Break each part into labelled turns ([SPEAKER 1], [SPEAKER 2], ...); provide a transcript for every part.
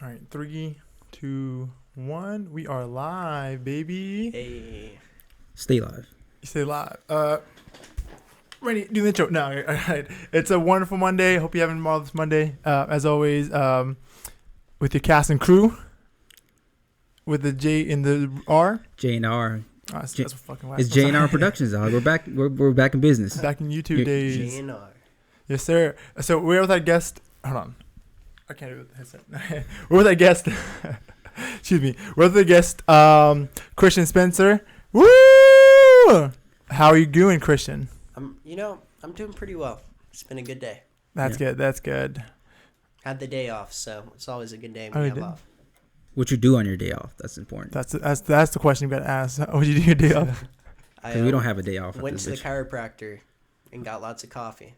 [SPEAKER 1] All right, 3, 2, 1. We are live, baby.
[SPEAKER 2] Hey.
[SPEAKER 3] Stay live.
[SPEAKER 1] You stay live. Ready? Do the intro. No, all right. It's a wonderful Monday. Hope you're having a marvelous Monday. As always, with your cast and crew, with the J and the R.
[SPEAKER 3] J and R.
[SPEAKER 1] Oh, that's fucking wild.
[SPEAKER 3] It's J and R Productions, dog. We're back. We're back in business.
[SPEAKER 1] Back in YouTube days.
[SPEAKER 2] J&R.
[SPEAKER 1] Yes, sir. So we're with our guest. Hold on. I can't do the headset. We're with our guest. Excuse me. We're with the guest, Christian Spencer. Woo! How are you doing, Christian?
[SPEAKER 2] I'm doing pretty well. It's been a good day.
[SPEAKER 1] That's good. That's good.
[SPEAKER 2] Had the day off, so it's always a good day
[SPEAKER 1] Oh,
[SPEAKER 2] when
[SPEAKER 1] you
[SPEAKER 2] you have
[SPEAKER 1] did?
[SPEAKER 2] off.
[SPEAKER 3] What you do on your day off? That's important.
[SPEAKER 1] That's the question you got to ask. What did you do your day off?
[SPEAKER 3] Because we don't have a day off.
[SPEAKER 2] Went to the chiropractor and got lots of coffee.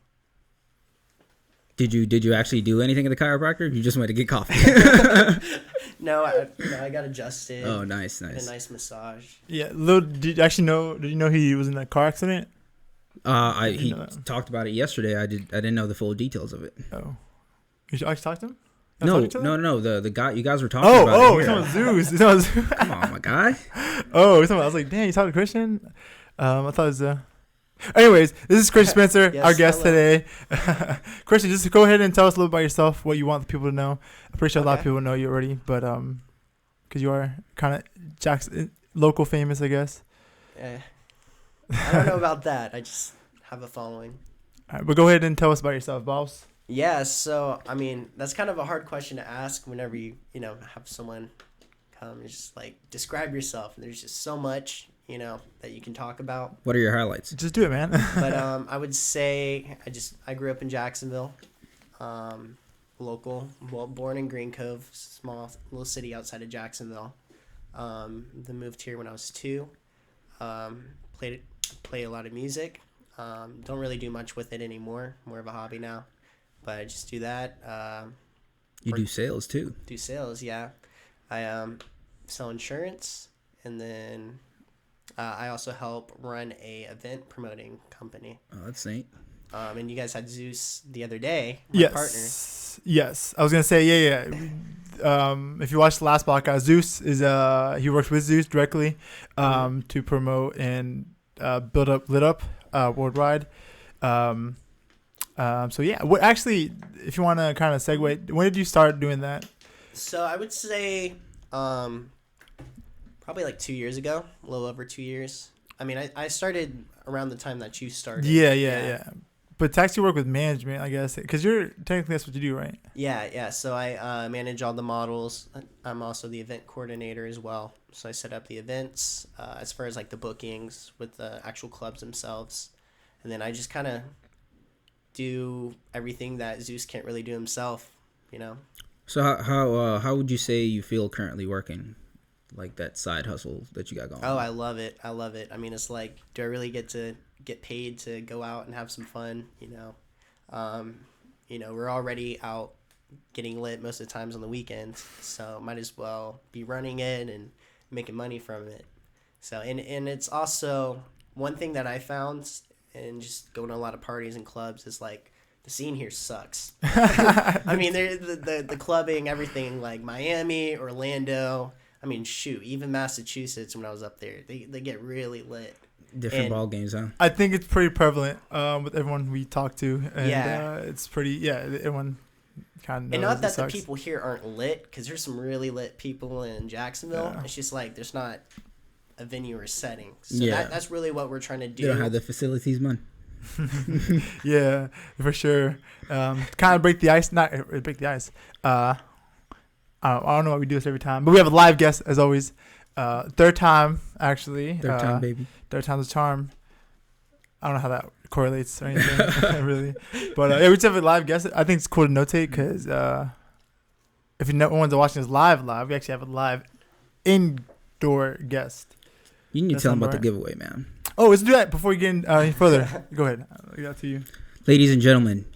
[SPEAKER 3] Did you actually do anything at the chiropractor? You just went to get coffee.
[SPEAKER 2] No, I got adjusted.
[SPEAKER 3] Oh, nice.
[SPEAKER 2] Had a nice massage.
[SPEAKER 1] Yeah. Did you know he was in a car accident?
[SPEAKER 3] He talked about it yesterday. I didn't know the full details of it.
[SPEAKER 1] Oh. You actually talked to him?
[SPEAKER 3] No. The guy you guys were talking about.
[SPEAKER 1] Oh, it's on Zeus.
[SPEAKER 3] Come on, my guy.
[SPEAKER 1] Oh, I was like, damn, you talked to Christian? I thought it was Anyways, this is Christian Spencer,
[SPEAKER 2] Yes,
[SPEAKER 1] our guest
[SPEAKER 2] hello.
[SPEAKER 1] today. Christian, just go ahead and tell us a little about yourself, what you want the people to know. I'm pretty sure a lot of
[SPEAKER 2] Okay.
[SPEAKER 1] people know you already, but because you are kind of Jackson local famous, I guess.
[SPEAKER 2] I don't know about that. I just have a following.
[SPEAKER 1] All right, but go ahead and tell us about yourself, boss.
[SPEAKER 2] Yeah, so, that's kind of a hard question to ask whenever you have someone come and just, describe yourself. And there's just so much, that you can talk about.
[SPEAKER 3] What are your highlights?
[SPEAKER 1] Just do it, man.
[SPEAKER 2] But I would say I grew up in Jacksonville, local, born in Green Cove, small little city outside of Jacksonville. Then moved here when I was 2. Play a lot of music. Don't really do much with it anymore. More of a hobby now. But I just do that.
[SPEAKER 3] You do sales too.
[SPEAKER 2] Do sales, yeah. I sell insurance, and then I also help run a event promoting company.
[SPEAKER 3] Oh, that's neat.
[SPEAKER 2] And you guys had Zeus the other day, my
[SPEAKER 1] Yes.
[SPEAKER 2] partner.
[SPEAKER 1] Yes. I was going to say, yeah. If you watched the last podcast, Zeus is he works with Zeus directly to promote and build up Lit Up worldwide. So yeah, actually, if you want to kind of segue, when did you start doing that?
[SPEAKER 2] So I would say probably 2 years ago, a little over 2 years. I started around the time that you started.
[SPEAKER 1] Yeah. But to actually work with management, I guess, because technically that's what you do, right?
[SPEAKER 2] Yeah. So I manage all the models. I'm also the event coordinator as well. So I set up the events as far as the bookings with the actual clubs themselves. And then I just kind of do everything that Zeus can't really do himself,
[SPEAKER 3] So how would you say you feel currently working, that side hustle that you got going?
[SPEAKER 2] Oh, I love it. It's do I really get paid to go out and have some fun? We're already out getting lit most of the times on the weekends, so might as well be running it and making money from it. So and it's also one thing that I found, and just going to a lot of parties and clubs, is the scene here sucks. The clubbing, everything, Miami, Orlando. Shoot, even Massachusetts, when I was up there, they get really lit.
[SPEAKER 3] Different ball games, huh?
[SPEAKER 1] I think it's pretty prevalent with everyone we talk to, and
[SPEAKER 2] Yeah.
[SPEAKER 1] it's pretty. Everyone kind of knows.
[SPEAKER 2] And not
[SPEAKER 1] it
[SPEAKER 2] that the
[SPEAKER 1] sucks.
[SPEAKER 2] people here aren't lit, because there's some really lit people in Jacksonville.
[SPEAKER 1] Yeah.
[SPEAKER 2] It's just there's not a venue or setting. So
[SPEAKER 3] Yeah.
[SPEAKER 2] that's really what we're trying to do.
[SPEAKER 3] They don't have the facilities, man.
[SPEAKER 1] Yeah, for sure. Kind of break the ice. Not break the ice. I don't know why we do this every time, but we have a live guest as always. Third time, actually.
[SPEAKER 3] Third time, baby.
[SPEAKER 1] Third time's a charm. I don't know how that correlates or anything, really. But we just have a live guest. I think it's cool to notate because if no one's watching this live, we actually have a live indoor guest.
[SPEAKER 3] You need to
[SPEAKER 1] That's
[SPEAKER 3] tell them about
[SPEAKER 1] right.
[SPEAKER 3] the giveaway, man.
[SPEAKER 1] Oh, let's do that before we get any further. Go ahead. I got to you.
[SPEAKER 3] Ladies and gentlemen,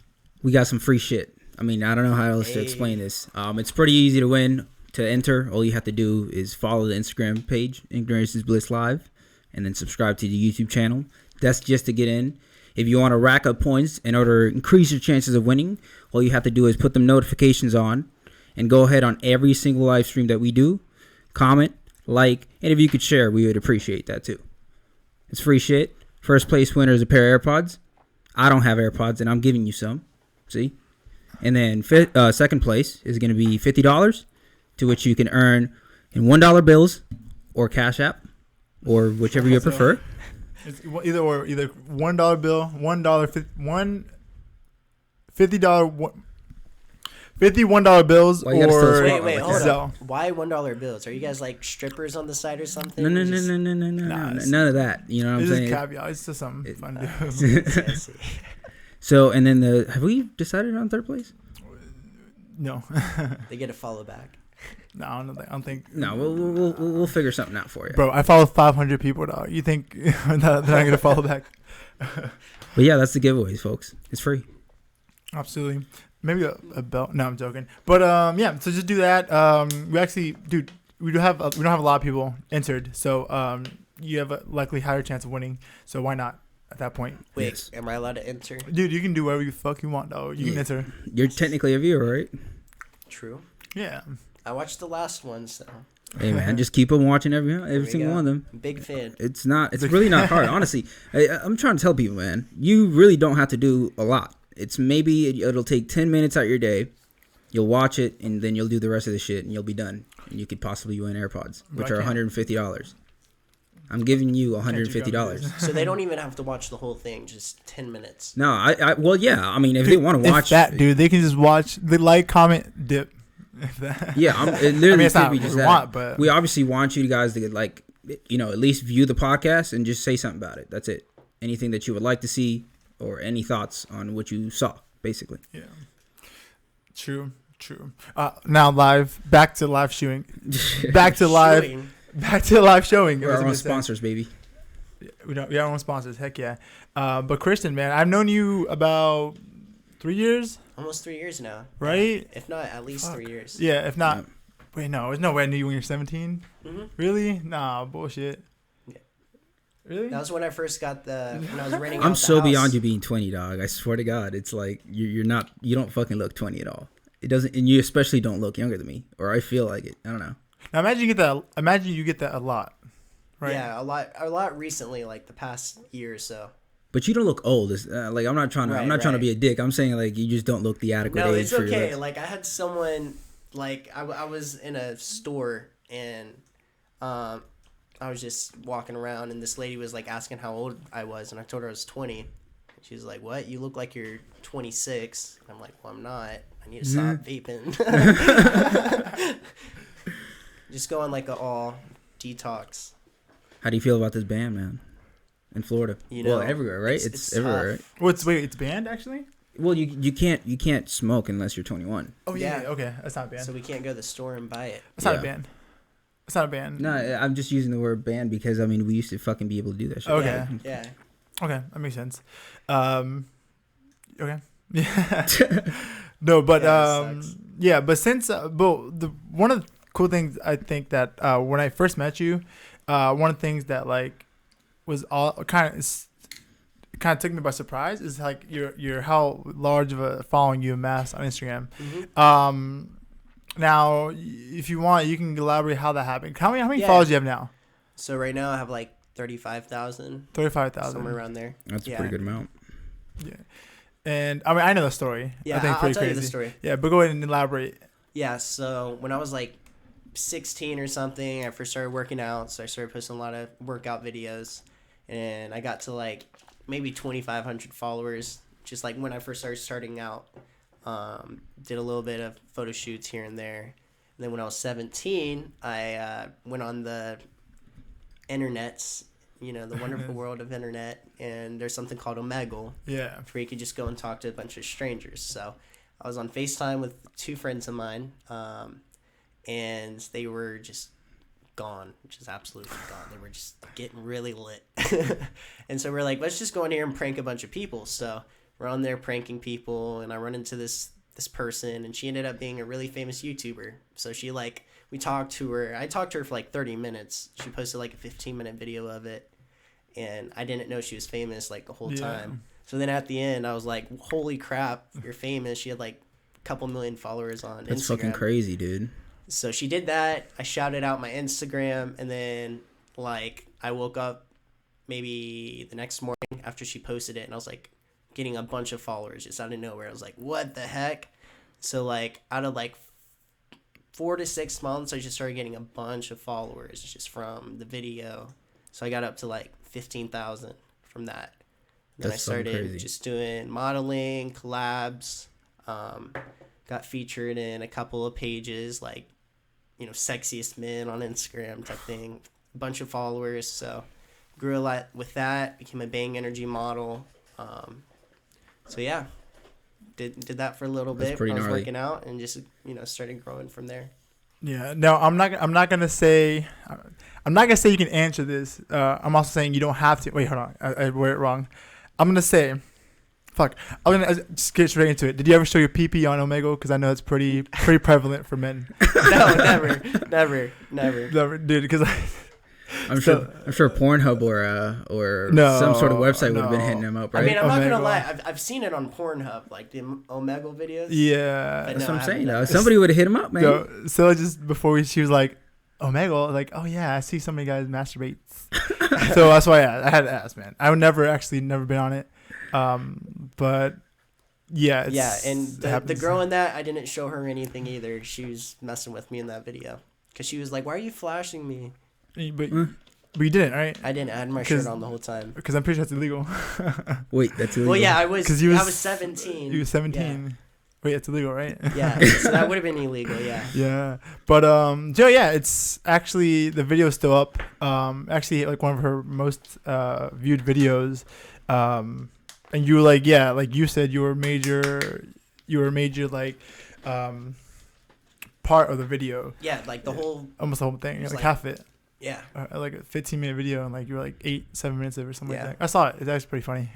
[SPEAKER 3] we got some free shit. I don't know how else to
[SPEAKER 2] Hey.
[SPEAKER 3] explain this. It's pretty easy to win. To enter, all you have to do is follow the Instagram page, Ignorance is Bliss Live, and then subscribe to the YouTube channel. That's just to get in. If you want to rack up points in order to increase your chances of winning, all you have to do is put them notifications on And go ahead on every single live stream that we do, comment, like, and if you could share, we would appreciate that too. It's free shit. First place winner is a pair of AirPods. I don't have AirPods, and I'm giving you some. See? And then second place is going to be $50, to which you can earn in $1 bills or Cash App, or whichever you prefer.
[SPEAKER 1] It's either $1 bill, $50 $51 bills,
[SPEAKER 3] Why you gotta
[SPEAKER 1] or
[SPEAKER 3] say
[SPEAKER 2] Wait, hold
[SPEAKER 1] Zelle.
[SPEAKER 2] up. Why $1 bills? Are you guys like strippers on the side or something?
[SPEAKER 3] No,
[SPEAKER 1] Nah,
[SPEAKER 3] none of that. You know what I'm
[SPEAKER 1] It's just
[SPEAKER 3] saying?
[SPEAKER 1] caveat. It's just something fun to do.
[SPEAKER 2] I see.
[SPEAKER 3] So, and then have we decided on third place?
[SPEAKER 1] No,
[SPEAKER 2] They get a follow back.
[SPEAKER 1] no, I don't think.
[SPEAKER 3] No, we'll figure something out for you.
[SPEAKER 1] Bro, I follow 500 people, dog. You think they're not gonna follow back?
[SPEAKER 3] But yeah, that's the giveaways, folks. It's free.
[SPEAKER 1] Absolutely. Maybe a belt. No, I'm joking. But yeah. So just do that. We actually, dude, we don't have a lot of people entered, so you have a likely higher chance of winning. So why not at that point?
[SPEAKER 2] Wait,
[SPEAKER 3] Yes.
[SPEAKER 2] am I allowed to enter?
[SPEAKER 1] Dude, you can do whatever you fuck you want, dog. You can enter.
[SPEAKER 3] You're technically a viewer, right?
[SPEAKER 2] True.
[SPEAKER 1] Yeah.
[SPEAKER 2] I watched the last one, so
[SPEAKER 3] Hey man, just keep on watching every
[SPEAKER 2] we
[SPEAKER 3] single
[SPEAKER 2] go.
[SPEAKER 3] one of them.
[SPEAKER 2] Big fan.
[SPEAKER 3] It's really not hard, honestly. I'm trying to tell people, man, you really don't have to do a lot. It's maybe it'll take 10 minutes out your day. You'll watch it, and then you'll do the rest of the shit, and you'll be done. And you could possibly win AirPods, which are $150. I'm giving you $150.
[SPEAKER 2] So they don't even have to watch the whole thing, just 10 minutes.
[SPEAKER 3] No, well, yeah. I mean, if they want to watch
[SPEAKER 1] that, dude, they can just watch. They like, comment, dip.
[SPEAKER 3] Yeah, it literally
[SPEAKER 1] it's not
[SPEAKER 3] could be
[SPEAKER 1] what
[SPEAKER 3] just
[SPEAKER 1] we
[SPEAKER 3] that.
[SPEAKER 1] want, but
[SPEAKER 3] We obviously want you guys to get, like, you know, at least view the podcast and just say something about it. That's it. Anything that you would like to see or any thoughts on what you saw, basically.
[SPEAKER 1] yeah, true. Now back to live showing. Back to live showing.
[SPEAKER 3] We're our own sponsors, baby.
[SPEAKER 1] We have our own sponsors. Heck yeah. But Christian, man, I've known you about 3 years,
[SPEAKER 2] Almost 3 years now.
[SPEAKER 1] right?
[SPEAKER 2] If not, at least 3 years.
[SPEAKER 1] Yeah, if not.
[SPEAKER 3] Yeah.
[SPEAKER 1] Wait, no, there's no way I knew you when you're 17.
[SPEAKER 2] hmm
[SPEAKER 1] Really? Nah, bullshit.
[SPEAKER 2] Yeah.
[SPEAKER 1] Really?
[SPEAKER 2] That was when I first got when I was renting out
[SPEAKER 3] I'm
[SPEAKER 2] the
[SPEAKER 3] so
[SPEAKER 2] house.
[SPEAKER 3] beyond you being 20, dog. I swear to God, it's like you don't fucking look 20 at all. It doesn't, and you especially don't look younger than me, or I feel like it. I don't know.
[SPEAKER 1] Now imagine you get that a lot, right?
[SPEAKER 2] Yeah, a lot recently, like the past year or so.
[SPEAKER 3] But you don't look old. It's, like I'm not trying to be a dick. I'm saying like you just don't look the adequate
[SPEAKER 2] No,
[SPEAKER 3] age
[SPEAKER 2] it's
[SPEAKER 3] for your
[SPEAKER 2] okay.
[SPEAKER 3] looks.
[SPEAKER 2] Like I had someone, like I was in a store and I was just walking around and this lady was like asking how old I was and I told her I was 20. She's like, "What? You look like you're 26." I'm like, "Well, I'm not. I need to stop vaping." Just go on like a all detox.
[SPEAKER 3] How do you feel about this ban, man? In Florida,
[SPEAKER 2] You know,
[SPEAKER 3] well, everywhere, right? It's everywhere,
[SPEAKER 2] tough.
[SPEAKER 3] right?
[SPEAKER 1] It's banned actually.
[SPEAKER 3] Well, you can't smoke unless you're 21.
[SPEAKER 1] Oh yeah.
[SPEAKER 2] Yeah.
[SPEAKER 1] Okay, that's not banned.
[SPEAKER 2] So we can't go to the store and buy it.
[SPEAKER 1] That's not a
[SPEAKER 3] Yeah.
[SPEAKER 1] ban. It's not a ban.
[SPEAKER 3] No, I'm just using the word ban because I mean we used to fucking be able to do that shit.
[SPEAKER 1] Okay.
[SPEAKER 2] Yeah.
[SPEAKER 1] Okay, that makes sense. Okay. Yeah. No, but
[SPEAKER 2] Yeah, it sucks.
[SPEAKER 1] yeah, but since one of the cool things I think that when I first met you, one of the things that like was all kind of took me by surprise is like your how large of a following you amassed on Instagram.
[SPEAKER 2] Mm-hmm.
[SPEAKER 1] Now if you want, you can elaborate how that happened. How many
[SPEAKER 2] Yeah.
[SPEAKER 1] followers do you have now?
[SPEAKER 2] So right now I have like 35,000,
[SPEAKER 1] 35,000.
[SPEAKER 2] somewhere around there.
[SPEAKER 3] That's a
[SPEAKER 2] Yeah.
[SPEAKER 3] pretty good amount.
[SPEAKER 1] Yeah. And I mean I know the story.
[SPEAKER 2] Yeah,
[SPEAKER 1] I think it's
[SPEAKER 2] I'll
[SPEAKER 1] pretty
[SPEAKER 2] tell
[SPEAKER 1] crazy.
[SPEAKER 2] you the story.
[SPEAKER 1] Yeah, but go ahead and elaborate.
[SPEAKER 2] Yeah, so when I was like 16 or something, I first started working out, so I started posting a lot of workout videos, and I got to like maybe 2,500 followers, just like when I first starting out. Did a little bit of photo shoots here and there, and then when I was 17, I went on the internets, the wonderful world of internet, and there's something called Omegle,
[SPEAKER 1] Yeah.
[SPEAKER 2] where you could just go and talk to a bunch of strangers. So I was on FaceTime with two friends of mine, and they were just gone, just absolutely gone. They were just getting really lit. And so we're like, let's just go in here and prank a bunch of people. So we're on there pranking people, and I run into this person, and she ended up being a really famous YouTuber. So we talked to her. I talked to her for like 30 minutes. She posted like a 15-minute video of it, and I didn't know she was famous like the whole
[SPEAKER 1] Yeah.
[SPEAKER 2] time. So then at the end, I was like, holy crap, you're famous. She had like couple million followers on
[SPEAKER 3] That's
[SPEAKER 2] Instagram.
[SPEAKER 3] fucking crazy, dude.
[SPEAKER 2] So she did that. I shouted out my Instagram, and then like I woke up maybe the next morning after she posted it, and I was like getting a bunch of followers just out of nowhere. I was like, what the heck? So like out of like 4 to 6 months, I just started getting a bunch of followers just from the video. So I got up to like 15,000 from that. Then
[SPEAKER 3] That's
[SPEAKER 2] I started
[SPEAKER 3] crazy.
[SPEAKER 2] just doing modeling, collabs. Got featured in a couple of pages like, you know, sexiest men on Instagram type thing. A bunch of followers. So grew a lot with that. Became a Bang Energy model. So yeah, did that for a little
[SPEAKER 3] That's
[SPEAKER 2] bit.
[SPEAKER 3] pretty
[SPEAKER 2] I was
[SPEAKER 3] gnarly.
[SPEAKER 2] working out and just, you know, started growing from there.
[SPEAKER 1] Yeah. No, I'm not gonna say. I'm not gonna say you can answer this. I'm also saying you don't have to. Wait, hold on. I worded it wrong. I'm gonna say, fuck. I'm gonna just get straight into it. Did you ever show your PP on Omegle? Because I know it's pretty prevalent for men.
[SPEAKER 2] No, never.
[SPEAKER 1] Never, dude. Because
[SPEAKER 3] I'm sure Pornhub or
[SPEAKER 1] No,
[SPEAKER 3] some sort of website would have been
[SPEAKER 1] no.
[SPEAKER 3] hitting him up,
[SPEAKER 2] I
[SPEAKER 3] right?
[SPEAKER 2] mean, I'm not gonna
[SPEAKER 1] Omegle.
[SPEAKER 2] lie. I've seen it on Pornhub, like the Omegle videos.
[SPEAKER 1] yeah.
[SPEAKER 2] But
[SPEAKER 3] That's
[SPEAKER 2] no,
[SPEAKER 3] what I'm
[SPEAKER 2] I
[SPEAKER 3] saying,
[SPEAKER 2] haven't
[SPEAKER 3] though.
[SPEAKER 2] done
[SPEAKER 3] Somebody would have hit him up, man.
[SPEAKER 1] So just before she was like, Omegle, like, oh yeah, I see so many guys masturbate. So that's why I had to ask, man. I would never been on it. But yeah,
[SPEAKER 2] Yeah, and
[SPEAKER 1] it
[SPEAKER 2] the
[SPEAKER 1] happens.
[SPEAKER 2] girl in that, I didn't show her anything either. She was messing with me in that video. Because she was like, why are you flashing me?
[SPEAKER 1] But you didn't, right?
[SPEAKER 2] I didn't. I had my shirt on the whole time.
[SPEAKER 1] Because I'm pretty sure that's illegal.
[SPEAKER 3] Wait, that's illegal.
[SPEAKER 2] Well, yeah, I was
[SPEAKER 1] 'Cause you was-
[SPEAKER 2] 17.
[SPEAKER 1] You were 17. Wait, it's illegal, right?
[SPEAKER 2] Yeah, so that would have been illegal, yeah.
[SPEAKER 1] Yeah, but Joe, yeah, it's actually the video's still up. Actually, like one of her most viewed videos. And you were like, yeah, like you said, you were a major like part of the video,
[SPEAKER 2] Yeah, like the whole,
[SPEAKER 1] almost the whole thing,
[SPEAKER 2] It was
[SPEAKER 1] like
[SPEAKER 2] like-
[SPEAKER 1] half it.
[SPEAKER 2] yeah.
[SPEAKER 1] Like a 15-minute video, and like you were like 7 minutes of it or something
[SPEAKER 2] Yeah.
[SPEAKER 1] like that. I saw it. It's actually pretty funny.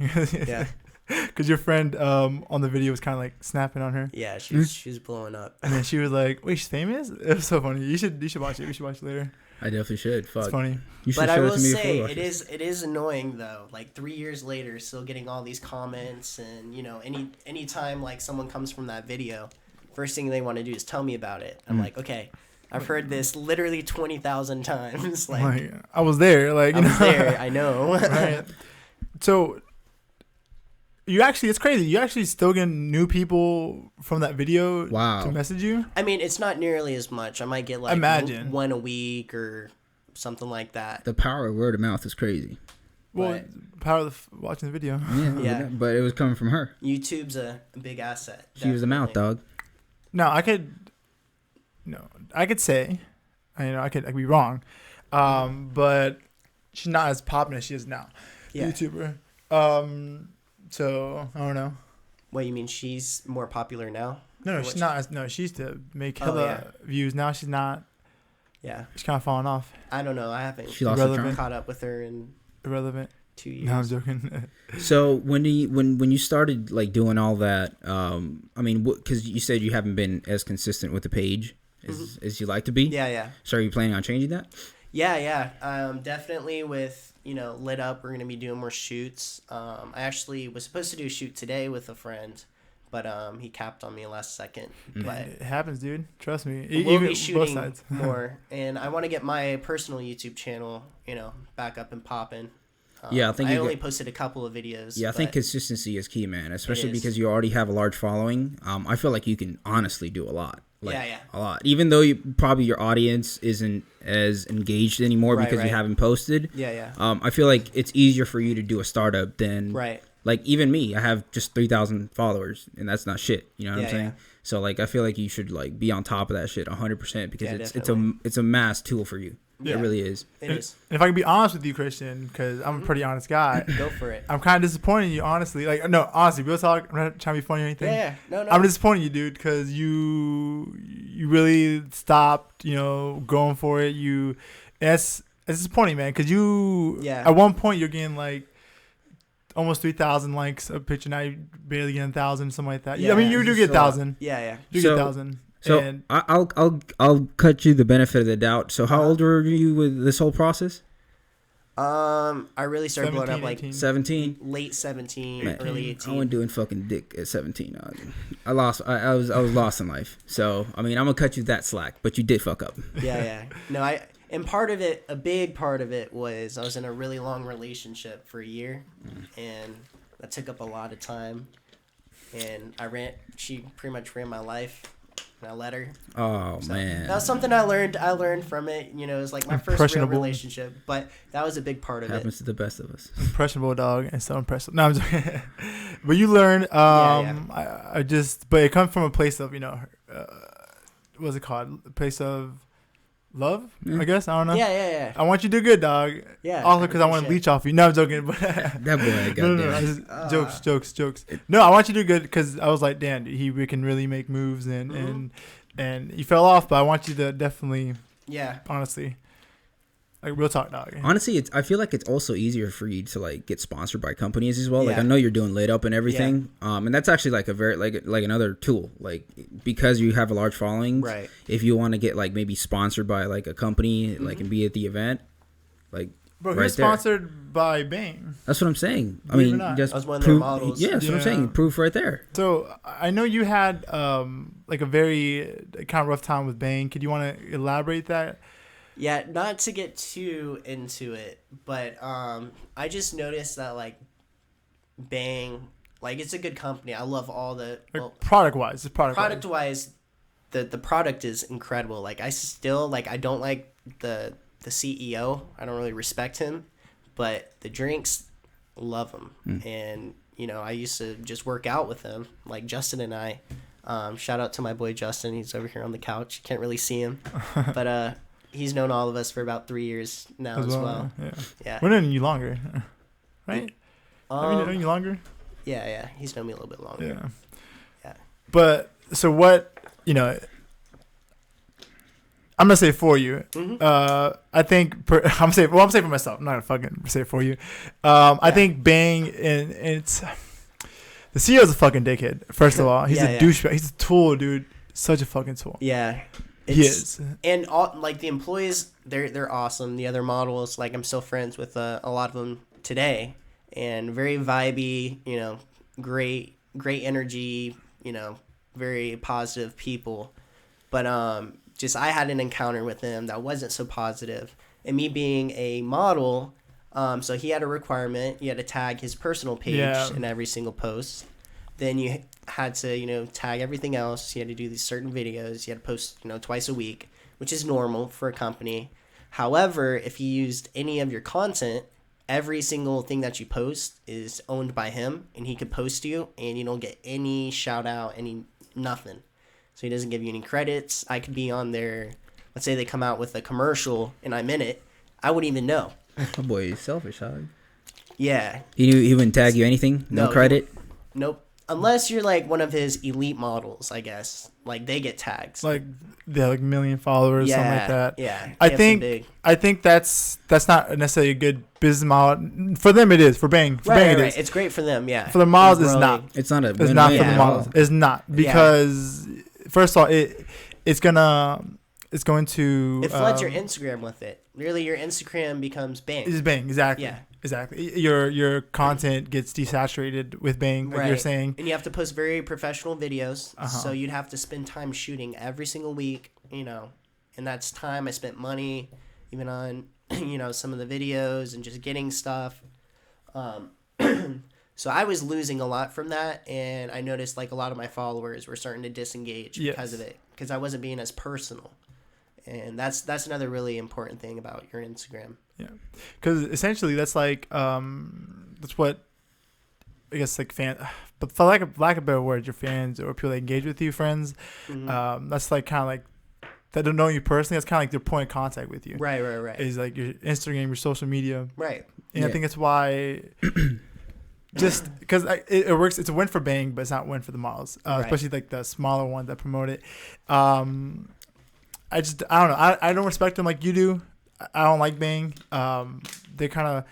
[SPEAKER 2] Yeah.
[SPEAKER 1] Because your friend on the video was kind of like snapping on her,
[SPEAKER 2] Yeah, she was blowing up.
[SPEAKER 1] and then she was like, "Wait, she's famous?" It was so funny. You should watch it. We should watch it later.
[SPEAKER 3] I definitely should.
[SPEAKER 1] It's
[SPEAKER 3] Fuck.
[SPEAKER 1] funny.
[SPEAKER 3] You should
[SPEAKER 2] But I
[SPEAKER 3] show it
[SPEAKER 2] will
[SPEAKER 3] to me before we
[SPEAKER 2] say,
[SPEAKER 3] watch
[SPEAKER 2] it is annoying though. Like 3 years later, still getting all these comments, and you know, any time like someone comes from that video, first thing they want to do is tell me about it. I'm like, okay, I've heard this literally 20,000 times. Like
[SPEAKER 1] I was there. Like
[SPEAKER 2] I was there. I know.
[SPEAKER 1] Right. So it's crazy. You actually still get new people from that video
[SPEAKER 3] Wow.
[SPEAKER 1] to message you.
[SPEAKER 2] I mean, it's not nearly as much. I might get like
[SPEAKER 1] Imagine.
[SPEAKER 2] one a week or something like that.
[SPEAKER 3] The power of word of mouth is crazy.
[SPEAKER 1] Well, power of watching the video.
[SPEAKER 3] Yeah.
[SPEAKER 2] Yeah.
[SPEAKER 3] But it was coming from her.
[SPEAKER 2] YouTube's a big asset.
[SPEAKER 3] She was the mouth,
[SPEAKER 2] definitely.
[SPEAKER 3] dog.
[SPEAKER 1] No, I could say, I could be wrong, but she's not as popular as she is now.
[SPEAKER 2] Yeah.
[SPEAKER 1] YouTuber. So I don't know.
[SPEAKER 2] What, you mean she's more popular now?
[SPEAKER 1] No,
[SPEAKER 2] Or
[SPEAKER 1] she's
[SPEAKER 2] what
[SPEAKER 1] not. No, she used to make
[SPEAKER 2] Oh,
[SPEAKER 1] hella
[SPEAKER 2] yeah.
[SPEAKER 1] views. Now she's not.
[SPEAKER 2] Yeah.
[SPEAKER 1] She's kind of falling off.
[SPEAKER 2] I don't know. I haven't
[SPEAKER 3] She lost her
[SPEAKER 1] Irrelevant.
[SPEAKER 3] charm.
[SPEAKER 2] caught up with her in
[SPEAKER 1] Irrelevant.
[SPEAKER 2] 2 years.
[SPEAKER 1] No, I'm joking.
[SPEAKER 3] So when you started like doing all that, I mean, because you said you haven't been as consistent with the page as you like to be.
[SPEAKER 2] Yeah.
[SPEAKER 3] So are you planning on changing that?
[SPEAKER 2] Yeah. Definitely with, Lit Up, we're going to be doing more shoots. I actually was supposed to do a shoot today with a friend, but he capped on me last second. But
[SPEAKER 1] It happens, dude. Trust me.
[SPEAKER 2] we'll
[SPEAKER 1] Even
[SPEAKER 2] be
[SPEAKER 1] both
[SPEAKER 2] shooting
[SPEAKER 1] sides.
[SPEAKER 2] more. And I want to get my personal YouTube channel, back up and popping.
[SPEAKER 3] Yeah, I think
[SPEAKER 2] I
[SPEAKER 3] you
[SPEAKER 2] only
[SPEAKER 3] got-
[SPEAKER 2] posted a couple of videos.
[SPEAKER 3] Yeah, I think
[SPEAKER 2] but-
[SPEAKER 3] consistency is key, man. Especially
[SPEAKER 2] is.
[SPEAKER 3] because you already have a large following. I feel like you can honestly do a lot. Like,
[SPEAKER 2] Yeah.
[SPEAKER 3] a lot. Even though probably your audience isn't as engaged anymore
[SPEAKER 2] Right,
[SPEAKER 3] because you
[SPEAKER 2] right.
[SPEAKER 3] haven't posted.
[SPEAKER 2] Yeah.
[SPEAKER 3] I feel like it's easier for you to do a startup than
[SPEAKER 2] Right.
[SPEAKER 3] like even me. I have just 3,000 followers, and that's not shit. You know what I'm
[SPEAKER 2] Yeah,
[SPEAKER 3] saying?
[SPEAKER 2] yeah.
[SPEAKER 3] So like, I feel like you should like be on top of that shit 100% because
[SPEAKER 2] Yeah,
[SPEAKER 3] it's a mass tool for you.
[SPEAKER 2] Yeah.
[SPEAKER 3] It really is.
[SPEAKER 2] It is.
[SPEAKER 1] If I can be honest with you, Christian, because I'm a pretty honest guy,
[SPEAKER 2] Go for it.
[SPEAKER 1] I'm kind of disappointed in you, honestly. Like, no, honestly, real talk. I'm not trying to be funny or anything.
[SPEAKER 2] Yeah. No.
[SPEAKER 1] I'm disappointed in you, dude, because you really stopped, going for it. It's disappointing, man, because
[SPEAKER 2] Yeah.
[SPEAKER 1] at one point you're getting like almost 3,000 likes a picture. Now you barely getting 1,000, something like that.
[SPEAKER 2] Yeah,
[SPEAKER 1] I mean, you do
[SPEAKER 3] it's
[SPEAKER 1] get
[SPEAKER 3] a lot.
[SPEAKER 1] 1,000.
[SPEAKER 2] Yeah.
[SPEAKER 1] You
[SPEAKER 3] So-
[SPEAKER 1] get 1,000.
[SPEAKER 3] So
[SPEAKER 1] And
[SPEAKER 3] I'll cut you the benefit of the doubt. So how old were you with this whole process?
[SPEAKER 2] I really started blowing up
[SPEAKER 1] 17,
[SPEAKER 2] like
[SPEAKER 3] 17.
[SPEAKER 2] late 17,
[SPEAKER 3] Man,
[SPEAKER 2] early
[SPEAKER 3] I
[SPEAKER 2] 18.
[SPEAKER 3] wasn't doing fucking dick at 17. I lost. I was lost in life. So I mean, I'm gonna cut you that slack, but you did fuck up.
[SPEAKER 2] Yeah. No, and part of it, a big part of it was I was in a really long relationship for a year, and that took up a lot of time. And she pretty much ran my life, and I let her.
[SPEAKER 3] Oh
[SPEAKER 2] So
[SPEAKER 3] man,
[SPEAKER 2] that was something I learned. I learned from it. You know, it was like my first real
[SPEAKER 1] Impressionable.
[SPEAKER 2] relationship, but that was a big part of
[SPEAKER 3] happens
[SPEAKER 2] it.
[SPEAKER 3] to the best of us.
[SPEAKER 1] Impressionable dog and so impressive. No, I'm joking. But you learn. I just, but it comes from a place of what's it called? A place of love,
[SPEAKER 3] Yeah.
[SPEAKER 1] I guess. I don't know.
[SPEAKER 2] Yeah.
[SPEAKER 1] I want you to do good, dog.
[SPEAKER 2] Yeah.
[SPEAKER 1] Also, because I want to
[SPEAKER 2] appreciate
[SPEAKER 1] leech off you. No, I'm joking. But
[SPEAKER 3] That boy,
[SPEAKER 1] no,
[SPEAKER 3] goddamn.
[SPEAKER 1] I just- jokes. No, I want you to do good because I was like, damn, we can really make moves and you fell off, but I want you to definitely,
[SPEAKER 2] Yeah.
[SPEAKER 1] honestly, like real talk, dog.
[SPEAKER 3] Honestly, I feel like it's also easier for you to like get sponsored by companies as well. Like
[SPEAKER 2] Yeah.
[SPEAKER 3] I know you're doing lit up and everything, and that's actually like a very like another tool. Like because you have a large following,
[SPEAKER 2] Right.
[SPEAKER 3] if you want to get like maybe sponsored by like a company, like and be at the event, like
[SPEAKER 1] Bro,
[SPEAKER 3] right
[SPEAKER 1] he's sponsored by Bang.
[SPEAKER 3] that's what I'm saying. I
[SPEAKER 1] Believe it or
[SPEAKER 3] mean,
[SPEAKER 1] not.
[SPEAKER 3] just
[SPEAKER 2] I was one of their
[SPEAKER 3] prove,
[SPEAKER 2] models.
[SPEAKER 3] yeah, that's what I'm
[SPEAKER 1] Yeah.
[SPEAKER 3] saying. Proof right there.
[SPEAKER 1] So I know you had like a very kind of rough time with Bang. Could you want to elaborate that?
[SPEAKER 2] Yeah, not to get too into it, but I just noticed that like Bang, like it's a good company. I love all the
[SPEAKER 1] Product wise, it's product
[SPEAKER 2] wise, the product is incredible. Like I still like I don't like the CEO. I don't really respect him, but the drinks, love them. And you know I used to just work out with them, like Justin and I. Shout out to my boy Justin. He's over here on the couch. Can't really see him, but he's known all of us for about 3 years now as well. Yeah.
[SPEAKER 1] We're knowing you longer, right? Have we known you longer?
[SPEAKER 2] Yeah. He's known me a little bit longer.
[SPEAKER 1] Yeah.
[SPEAKER 2] Yeah.
[SPEAKER 1] But so what? I'm gonna say for you.
[SPEAKER 2] Mm-hmm.
[SPEAKER 1] I think I'm saying for myself. I'm not gonna fucking say for you. I think Bang and it's the CEO's a fucking dickhead. First of all, he's a douchebag. He's a tool, dude. Such a fucking tool.
[SPEAKER 2] Yeah.
[SPEAKER 1] He is.
[SPEAKER 2] And all like the employees, they're awesome. The other models, like I'm still friends with a lot of them today, and very vibey. You know, great energy. You know, very positive people. But just I had an encounter with him that wasn't so positive. And me being a model, so he had a requirement. You had to tag his personal page in every single post. Then you had to, tag everything else. You had to do these certain videos. You had to post, twice a week, which is normal for a company. However, if you used any of your content, every single thing that you post is owned by him, and he could post you, and you don't get any shout out, nothing. So he doesn't give you any credits. I could be on there. Let's say they come out with a commercial, and I'm in it. I wouldn't even know.
[SPEAKER 3] Oh boy, he's selfish, huh?
[SPEAKER 2] Yeah.
[SPEAKER 3] He wouldn't tag you anything? No credit?
[SPEAKER 2] Nope. Unless you're like one of his elite models, I guess. Like they get tags.
[SPEAKER 1] Like they have like 1 million followers, something like that.
[SPEAKER 2] Yeah.
[SPEAKER 1] I think that's not necessarily a good business model. For them, it is. For Bang,
[SPEAKER 2] Right.
[SPEAKER 1] it is.
[SPEAKER 2] It's great for them. Yeah.
[SPEAKER 1] For the models, it's not.
[SPEAKER 3] It's not a
[SPEAKER 1] It's not for the
[SPEAKER 2] Yeah.
[SPEAKER 1] models. It's not because first of all, it's going to
[SPEAKER 2] It floods your Instagram with it. Really, your Instagram becomes Bang.
[SPEAKER 1] It's Bang, exactly.
[SPEAKER 2] Yeah.
[SPEAKER 1] Exactly. Your content gets desaturated with Bang, like you're saying.
[SPEAKER 2] And you have to post very professional videos. So you'd have to spend time shooting every single week, and that's time I spent money even on, some of the videos and just getting stuff. So I was losing a lot from that, and I noticed like a lot of my followers were starting to disengage because of it, because I wasn't being as personal. And that's another really important thing about your Instagram.
[SPEAKER 1] Yeah, because essentially that's like that's what I guess like fan, but for lack of a better word, your fans or people that engage with you, friends.
[SPEAKER 2] Mm-hmm.
[SPEAKER 1] That's like kind of like that don't know you personally. That's kind of like their point of contact with you.
[SPEAKER 2] Right.
[SPEAKER 1] Is like your Instagram, your social media.
[SPEAKER 2] Right.
[SPEAKER 1] And I think that's why. Just because it works, it's a win for Bang, but it's not a win for the models, especially like the smaller ones that promote it. I don't know. I don't respect them like you do. I don't like Bang. They kind of,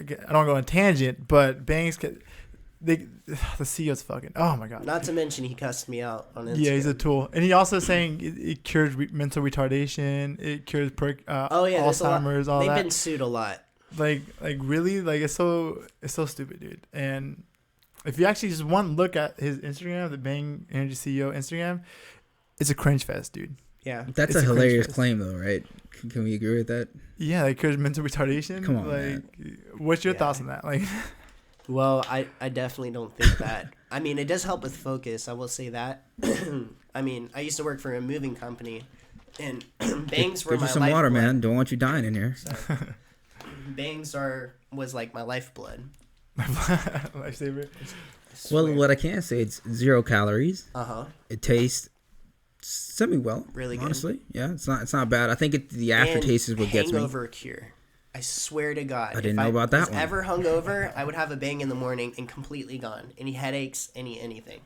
[SPEAKER 1] I don't go on a tangent, but Bang's, the CEO's fucking, oh my God.
[SPEAKER 2] Not to mention he cussed me out on Instagram.
[SPEAKER 1] Yeah, he's a tool. And he also saying it cures mental retardation. It cures Alzheimer's, all
[SPEAKER 2] They've
[SPEAKER 1] that.
[SPEAKER 2] been sued a lot.
[SPEAKER 1] Like really, like it's so stupid, dude. And if you actually just one look at his Instagram, the Bang Energy CEO Instagram, it's a cringe fest, dude.
[SPEAKER 2] Yeah.
[SPEAKER 3] That's
[SPEAKER 1] It's
[SPEAKER 3] a
[SPEAKER 1] a cringe
[SPEAKER 3] hilarious
[SPEAKER 1] fest.
[SPEAKER 3] claim, though, right? Can we agree with that?
[SPEAKER 1] Yeah, like cause mental retardation.
[SPEAKER 3] Come on,
[SPEAKER 1] like,
[SPEAKER 3] man.
[SPEAKER 1] what's your
[SPEAKER 2] Yeah.
[SPEAKER 1] thoughts on that? Like,
[SPEAKER 2] Well, I definitely don't think that. I mean, it does help with focus. I will say that. I mean, I used to work for a moving company, and bangs were
[SPEAKER 3] Get you
[SPEAKER 2] my
[SPEAKER 3] some
[SPEAKER 2] lifeblood.
[SPEAKER 3] water, man. Don't want you dying in here.
[SPEAKER 2] So, bangs was like my lifeblood.
[SPEAKER 1] lifesaver.
[SPEAKER 2] I
[SPEAKER 3] Well,
[SPEAKER 2] swear.
[SPEAKER 3] what I can say, it's 0 calories.
[SPEAKER 2] Uh-huh.
[SPEAKER 3] It tastes semi well.
[SPEAKER 2] Really good.
[SPEAKER 3] honestly. Yeah, it's not bad. I think the aftertaste is what gets me.
[SPEAKER 2] Hangover cure. I swear to God.
[SPEAKER 3] I didn't
[SPEAKER 2] if
[SPEAKER 3] know about that
[SPEAKER 2] was
[SPEAKER 3] one.
[SPEAKER 2] ever hungover, I would have a bang in the morning and completely gone. Any headaches, anything.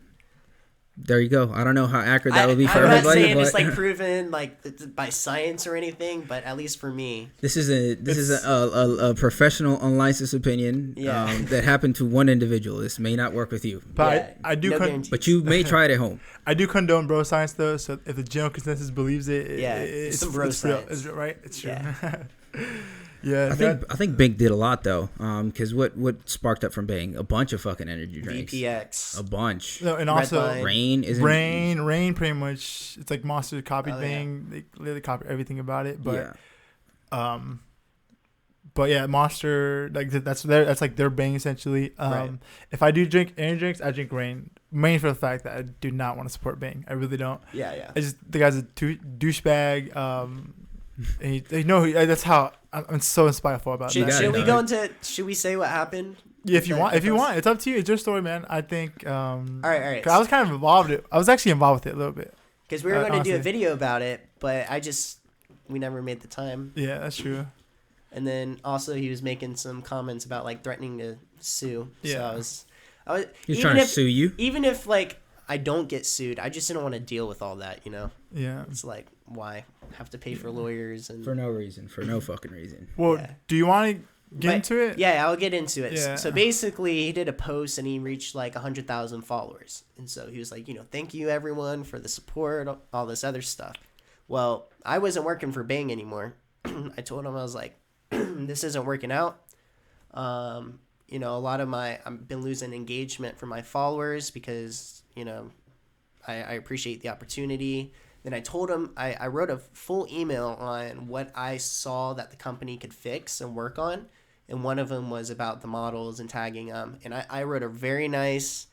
[SPEAKER 3] There you go. I don't know how accurate that would be for
[SPEAKER 2] I'm not
[SPEAKER 3] everybody,
[SPEAKER 2] saying
[SPEAKER 3] but
[SPEAKER 2] it's like proven like by science or anything, but at least for me,
[SPEAKER 3] this is a professional, unlicensed opinion
[SPEAKER 2] Yeah.
[SPEAKER 3] that happened to one individual. This may not work with you,
[SPEAKER 1] But
[SPEAKER 2] yeah,
[SPEAKER 1] I do
[SPEAKER 2] no
[SPEAKER 1] con-
[SPEAKER 2] guarantees.
[SPEAKER 3] but you may try it at home.
[SPEAKER 1] I do condone bro science though. So if the general consensus believes it,
[SPEAKER 2] Yeah,
[SPEAKER 1] it's
[SPEAKER 2] some bro
[SPEAKER 1] it's real.
[SPEAKER 2] science.
[SPEAKER 1] It's real, right? It's true.
[SPEAKER 2] Yeah.
[SPEAKER 1] Yeah,
[SPEAKER 3] I think Big did a lot though, because what sparked up from Bang? A bunch of fucking energy drinks,
[SPEAKER 2] VPX.
[SPEAKER 3] a bunch.
[SPEAKER 1] no, and
[SPEAKER 2] Red
[SPEAKER 1] also
[SPEAKER 2] Line.
[SPEAKER 3] Rain isn't
[SPEAKER 1] rain pretty much. It's like Monster copied
[SPEAKER 2] Oh, yeah.
[SPEAKER 1] Bang. They literally copy everything about it. But
[SPEAKER 3] yeah.
[SPEAKER 1] but yeah, Monster like that's like their Bang essentially.
[SPEAKER 2] Right.
[SPEAKER 1] If I do drink energy drinks, I drink Rain. Mainly for the fact that I do not want to support Bang. I really don't.
[SPEAKER 2] Yeah.
[SPEAKER 1] I just the guy's a douchebag. And they know that's how I'm so inspireful about
[SPEAKER 2] Should,
[SPEAKER 1] that.
[SPEAKER 3] got
[SPEAKER 2] should
[SPEAKER 3] it,
[SPEAKER 2] we
[SPEAKER 3] dog.
[SPEAKER 2] go into? Should we say what happened?
[SPEAKER 1] Yeah, if you
[SPEAKER 2] That-
[SPEAKER 1] want,
[SPEAKER 2] that post?
[SPEAKER 1] it's up to you. It's your story, man. I think.
[SPEAKER 2] All right.
[SPEAKER 1] 'Cause I was kind of involved. I was actually involved with it a little bit.
[SPEAKER 2] Because we were going to do a
[SPEAKER 1] honestly.
[SPEAKER 2] video about it, but we never made the time.
[SPEAKER 1] Yeah, that's true.
[SPEAKER 2] And then also he was making some comments about like threatening to sue. So
[SPEAKER 1] Yeah.
[SPEAKER 2] I was
[SPEAKER 3] He's
[SPEAKER 2] even
[SPEAKER 3] trying to
[SPEAKER 2] if,
[SPEAKER 3] sue you.
[SPEAKER 2] even if like I don't get sued, I just didn't want to deal with all that, you know.
[SPEAKER 1] Yeah.
[SPEAKER 2] It's like why have to pay for lawyers and
[SPEAKER 3] For no reason. For no fucking reason.
[SPEAKER 1] Well,
[SPEAKER 2] Yeah.
[SPEAKER 1] do you want to get
[SPEAKER 2] But-
[SPEAKER 1] into it?
[SPEAKER 2] Yeah, I'll get into it.
[SPEAKER 1] Yeah.
[SPEAKER 2] So basically, he did a post and he reached like 100,000 followers. And so he was like, thank you everyone for the support, all this other stuff. Well, I wasn't working for Bang anymore. I told him, I was like, this isn't working out. A lot of I've been losing engagement from my followers because, I appreciate the opportunity. Then I told him, I wrote a full email on what I saw that the company could fix and work on. And one of them was about the models and tagging them. And I wrote a very nice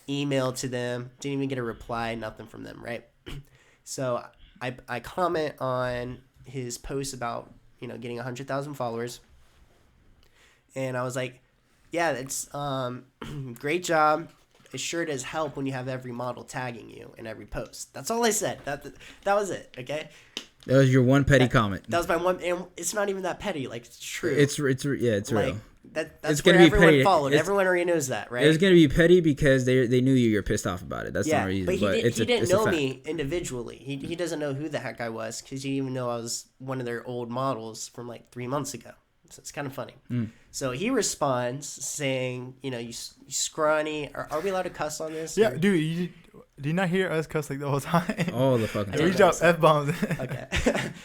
[SPEAKER 2] email to them. Didn't even get a reply, nothing from them, right? So I comment on his post about, getting 100,000 followers. And I was like, yeah, it's great job. It sure does help when you have every model tagging you in every post. That's all I said. That was it, okay?
[SPEAKER 3] That was your one petty comment.
[SPEAKER 2] That was my one, and it's not even that petty. Like, it's true.
[SPEAKER 3] It's
[SPEAKER 2] like,
[SPEAKER 3] real.
[SPEAKER 2] that's
[SPEAKER 3] It's
[SPEAKER 2] where
[SPEAKER 3] gonna be
[SPEAKER 2] everyone
[SPEAKER 3] petty.
[SPEAKER 2] followed.
[SPEAKER 3] It's-
[SPEAKER 2] Everyone already knows that, right?
[SPEAKER 3] It was gonna be petty because they knew you're pissed off about it. That's the
[SPEAKER 2] yeah,
[SPEAKER 3] only reason.
[SPEAKER 2] but he didn't
[SPEAKER 3] it's
[SPEAKER 2] know
[SPEAKER 3] a fact.
[SPEAKER 2] me individually. He doesn't know who the heck I was because he didn't even know I was one of their old models from like 3 months ago. So it's kind of funny. So he responds saying, you scrawny. Are we allowed to cuss on this?
[SPEAKER 1] Yeah,
[SPEAKER 2] or-
[SPEAKER 1] dude. Do you not hear us cuss like the whole time?
[SPEAKER 3] All the fucking
[SPEAKER 2] I
[SPEAKER 1] We
[SPEAKER 3] time.
[SPEAKER 2] didn't
[SPEAKER 1] drop F bombs.
[SPEAKER 2] Okay.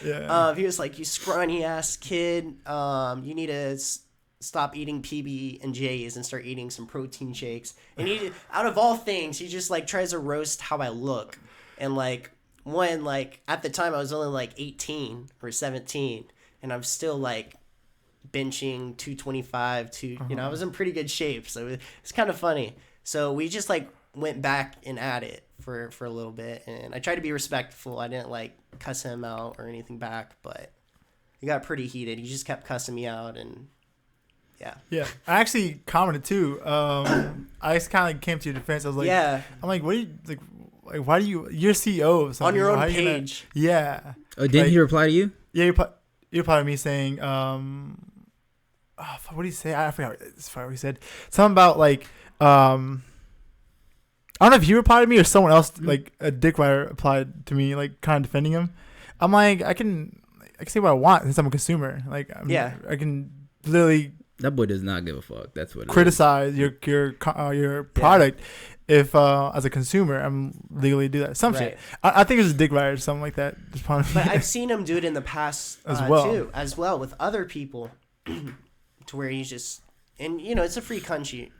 [SPEAKER 1] Yeah.
[SPEAKER 2] He was like, you scrawny ass kid. You need to stop eating PB and J's and start eating some protein shakes. And he, out of all things, he just like tries to roast how I look. And like at the time I was only like 18 or 17, and I'm still like benching 225 to I was in pretty good shape, so it's kind of funny. So we just like went back and at it for a little bit, and I tried to be respectful. I didn't like cuss him out or anything back, but it got pretty heated. He just kept cussing me out, and
[SPEAKER 1] Yeah. I actually commented too. I just kind of came to your defense. I was like,
[SPEAKER 2] yeah,
[SPEAKER 1] I'm like, what do you like? Why do you're CEO of something?
[SPEAKER 2] on your own
[SPEAKER 1] How you gonna-
[SPEAKER 2] page.
[SPEAKER 1] Yeah.
[SPEAKER 3] Oh, didn't
[SPEAKER 1] Like-
[SPEAKER 3] he reply to you?
[SPEAKER 1] Yeah, you're part of me saying, what did he say? I forgot what he said. Something about like, I don't know if he replied to me or someone else, like a dick writer replied to me, like kind of defending him. I'm like, I can say what I want since I'm a consumer. Like, I can literally
[SPEAKER 3] That boy does not give a fuck. That's what it is.
[SPEAKER 1] criticize your product if as a consumer I'm legally do that. Some shit.
[SPEAKER 2] Right.
[SPEAKER 1] I think it was a dick writer or something like that. Just probably.
[SPEAKER 2] But I've seen him do it in the past
[SPEAKER 1] As well.
[SPEAKER 2] too, as well with other people. to where he's just, and you know, it's a free country.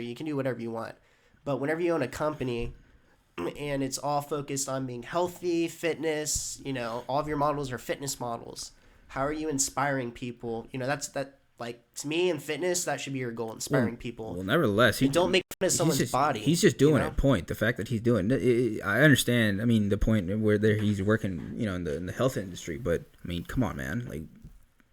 [SPEAKER 2] You can do whatever you want, but whenever you own a company, and it's all focused on being healthy, fitness. You know, all of your models are fitness models. How are you inspiring people? You know, that. Like, to me, in fitness, that should be your goal, inspiring people.
[SPEAKER 3] Well, nevertheless,
[SPEAKER 2] don't make fun of someone's body.
[SPEAKER 3] He's just doing
[SPEAKER 2] you know?
[SPEAKER 3] it. Point. The fact that he's doing it, I understand. I mean, the point where he's working, you know, in the health industry. But I mean, come on, man. Like,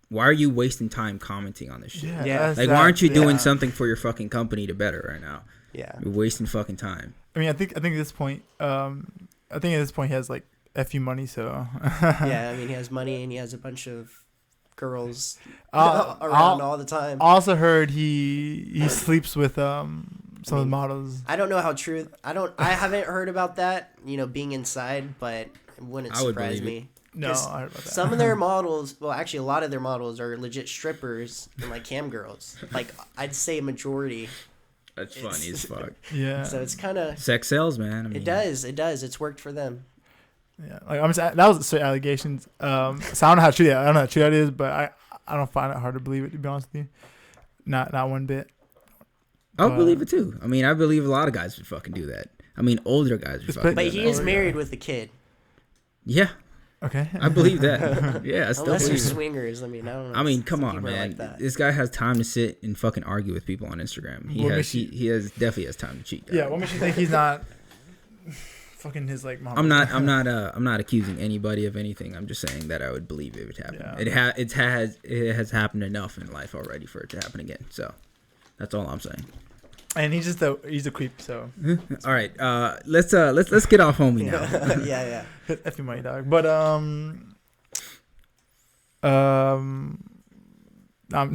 [SPEAKER 3] why are you wasting time commenting on this shit?
[SPEAKER 2] Yeah.
[SPEAKER 3] Like, why aren't you doing something for your fucking company to better right now?
[SPEAKER 2] Yeah.
[SPEAKER 3] You're wasting fucking time.
[SPEAKER 1] I mean, I think at this point, he has like FU money. So
[SPEAKER 2] yeah, I mean, he has money and he has a bunch of girls around all the time.
[SPEAKER 1] I also heard he sleeps with some of the models.
[SPEAKER 2] I don't know how true. I haven't heard about that. You know, being inside, but it wouldn't surprise me.
[SPEAKER 1] No, I heard about that.
[SPEAKER 2] Some of their models, well, actually, a lot of their models are legit strippers and like cam girls. Like, I'd say majority.
[SPEAKER 3] That's funny as fuck.
[SPEAKER 1] Yeah.
[SPEAKER 2] So it's kind of
[SPEAKER 3] sex sells, man. I mean,
[SPEAKER 2] it does. It's worked for them.
[SPEAKER 1] Yeah, like I'm just, that was straight allegations. So I don't know how true that is, but I don't find it hard to believe it, to be honest with you. Not one bit.
[SPEAKER 3] I'll believe it too. I mean, I believe a lot of guys would fucking do that. I mean, older guys would fucking.
[SPEAKER 2] But
[SPEAKER 3] do
[SPEAKER 2] he
[SPEAKER 3] that.
[SPEAKER 2] is married with a kid.
[SPEAKER 3] Yeah.
[SPEAKER 1] Okay.
[SPEAKER 3] I believe that. Yeah, I still
[SPEAKER 2] Unless
[SPEAKER 3] believe
[SPEAKER 2] you're
[SPEAKER 3] it.
[SPEAKER 2] swingers. I mean, I don't know.
[SPEAKER 3] I mean, come
[SPEAKER 2] Some
[SPEAKER 3] on,
[SPEAKER 2] people are
[SPEAKER 3] man.
[SPEAKER 2] like
[SPEAKER 3] This guy has time to sit and fucking argue with people on Instagram. He definitely has time to cheat.
[SPEAKER 1] Yeah, what makes you think he's not fucking his like mom?
[SPEAKER 3] I'm not accusing anybody of anything. I'm just saying that I would believe it would happen.
[SPEAKER 1] Yeah.
[SPEAKER 3] It has happened enough in life already for it to happen again. So that's all I'm saying.
[SPEAKER 1] And he's a creep. So
[SPEAKER 3] all right, let's get off homie now.
[SPEAKER 2] yeah.
[SPEAKER 1] F you, my dog. But I'm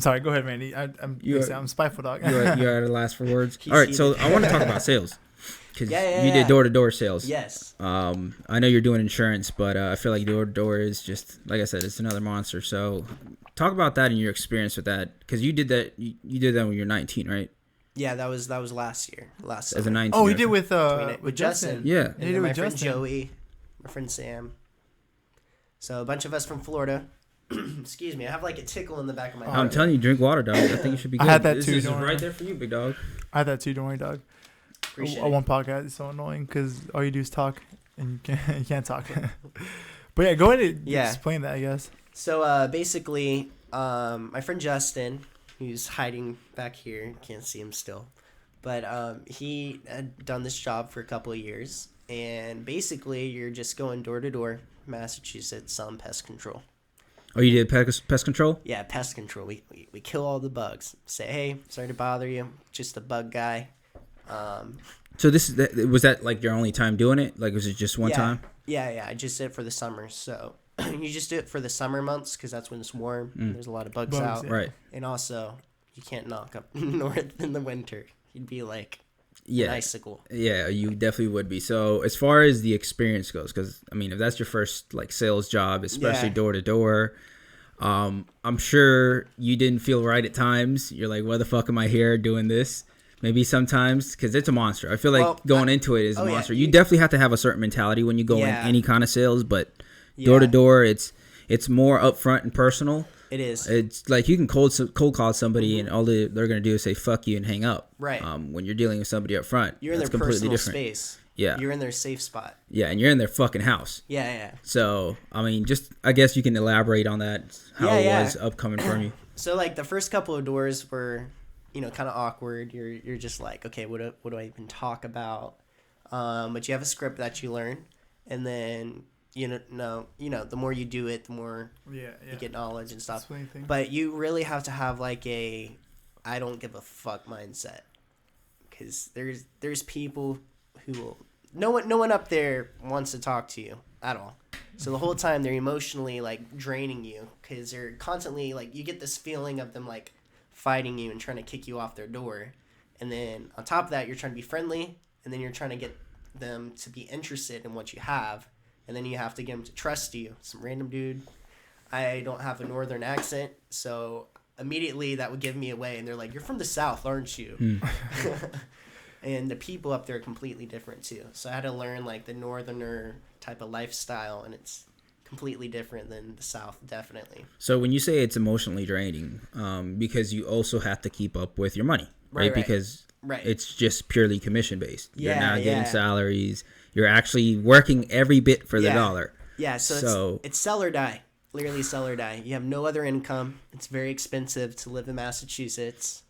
[SPEAKER 1] sorry. Go ahead, Randy. I'm spiteful, dog.
[SPEAKER 3] You're at a last for words. All right, so I want to talk about sales. Because you did door-to-door sales.
[SPEAKER 2] Yes.
[SPEAKER 3] I know you're doing insurance, but I feel like door-to-door is just, like I said, it's another monster. So talk about that and your experience with that. Because you did that when you were 19, right?
[SPEAKER 2] Yeah, that was last year. Last
[SPEAKER 3] as a
[SPEAKER 2] summer.
[SPEAKER 3] 19.
[SPEAKER 1] Oh, he did with
[SPEAKER 2] Justin.
[SPEAKER 3] Yeah.
[SPEAKER 2] And then my friend Joey, my friend Sam. So a bunch of us from Florida. Excuse me, I have like a tickle in the back of my head.
[SPEAKER 3] I'm telling you, drink water, dog. I think you should be good.
[SPEAKER 1] I had that
[SPEAKER 3] this
[SPEAKER 1] too.
[SPEAKER 3] This is right there for you, big dog.
[SPEAKER 1] I had that too. Don't worry, dog. One podcast is so annoying because all you do is talk and you can't talk. But yeah, go ahead and explain that, I guess.
[SPEAKER 2] So basically, my friend Justin, who's hiding back here, can't see him still, but he had done this job for a couple of years, and basically you're just going door to door, Massachusetts, selling pest control.
[SPEAKER 3] Oh, you did pest control?
[SPEAKER 2] Yeah, pest control. We kill all the bugs. Say, hey, sorry to bother you, just a bug guy.
[SPEAKER 3] So was that like your only time doing it? Like, was it just one time?
[SPEAKER 2] Yeah. I just did it for the summer. So you just do it for the summer months because that's when it's warm. There's a lot of bugs out.
[SPEAKER 3] Yeah. Right.
[SPEAKER 2] And also, you can't knock up north in the winter. You'd be like an icicle.
[SPEAKER 3] Yeah, you definitely would be. So as far as the experience goes, because I mean, if that's your first like sales job, especially door to door, I'm sure you didn't feel right at times. You're like, why the fuck am I here doing this? Maybe sometimes, because it's a monster. I feel like going into it is a monster. You definitely have to have a certain mentality when you go in any kind of sales, but door to door, it's more upfront and personal.
[SPEAKER 2] It is.
[SPEAKER 3] It's like you can cold call somebody and all they're going to do is say fuck you and hang up.
[SPEAKER 2] Right.
[SPEAKER 3] When you're dealing with somebody up front,
[SPEAKER 2] you're in their personal space.
[SPEAKER 3] Yeah.
[SPEAKER 2] You're in their safe spot.
[SPEAKER 3] Yeah, and you're in their fucking house.
[SPEAKER 2] Yeah.
[SPEAKER 3] So, I mean, I guess you can elaborate on that, how it was upcoming from you.
[SPEAKER 2] So, like, the first couple of doors were, kind of awkward. You're just like, okay, what do I even talk about? But you have a script that you learn, and then the more you do it, the more you get knowledge and stuff. But you really have to have like a I don't give a fuck mindset, because there's people who will no one up there wants to talk to you at all. So the whole time they're emotionally like draining you, because they're constantly like, you get this feeling of them like fighting you and trying to kick you off their door. And then on top of that, you're trying to be friendly, and then you're trying to get them to be interested in what you have, and then you have to get them to trust you. Some random dude. I don't have a northern accent, so immediately that would give me away, and they're like, you're from the South, aren't you? And the people up there are completely different too. So I had to learn like the northerner type of lifestyle, and it's completely different than the South, definitely.
[SPEAKER 3] So when you say it's emotionally draining, because you also have to keep up with your money, right? Because it's just purely commission based. You're not getting salaries. You're actually working every bit for the dollar.
[SPEAKER 2] Yeah, so it's sell or die. Literally sell or die. You have no other income. It's very expensive to live in Massachusetts.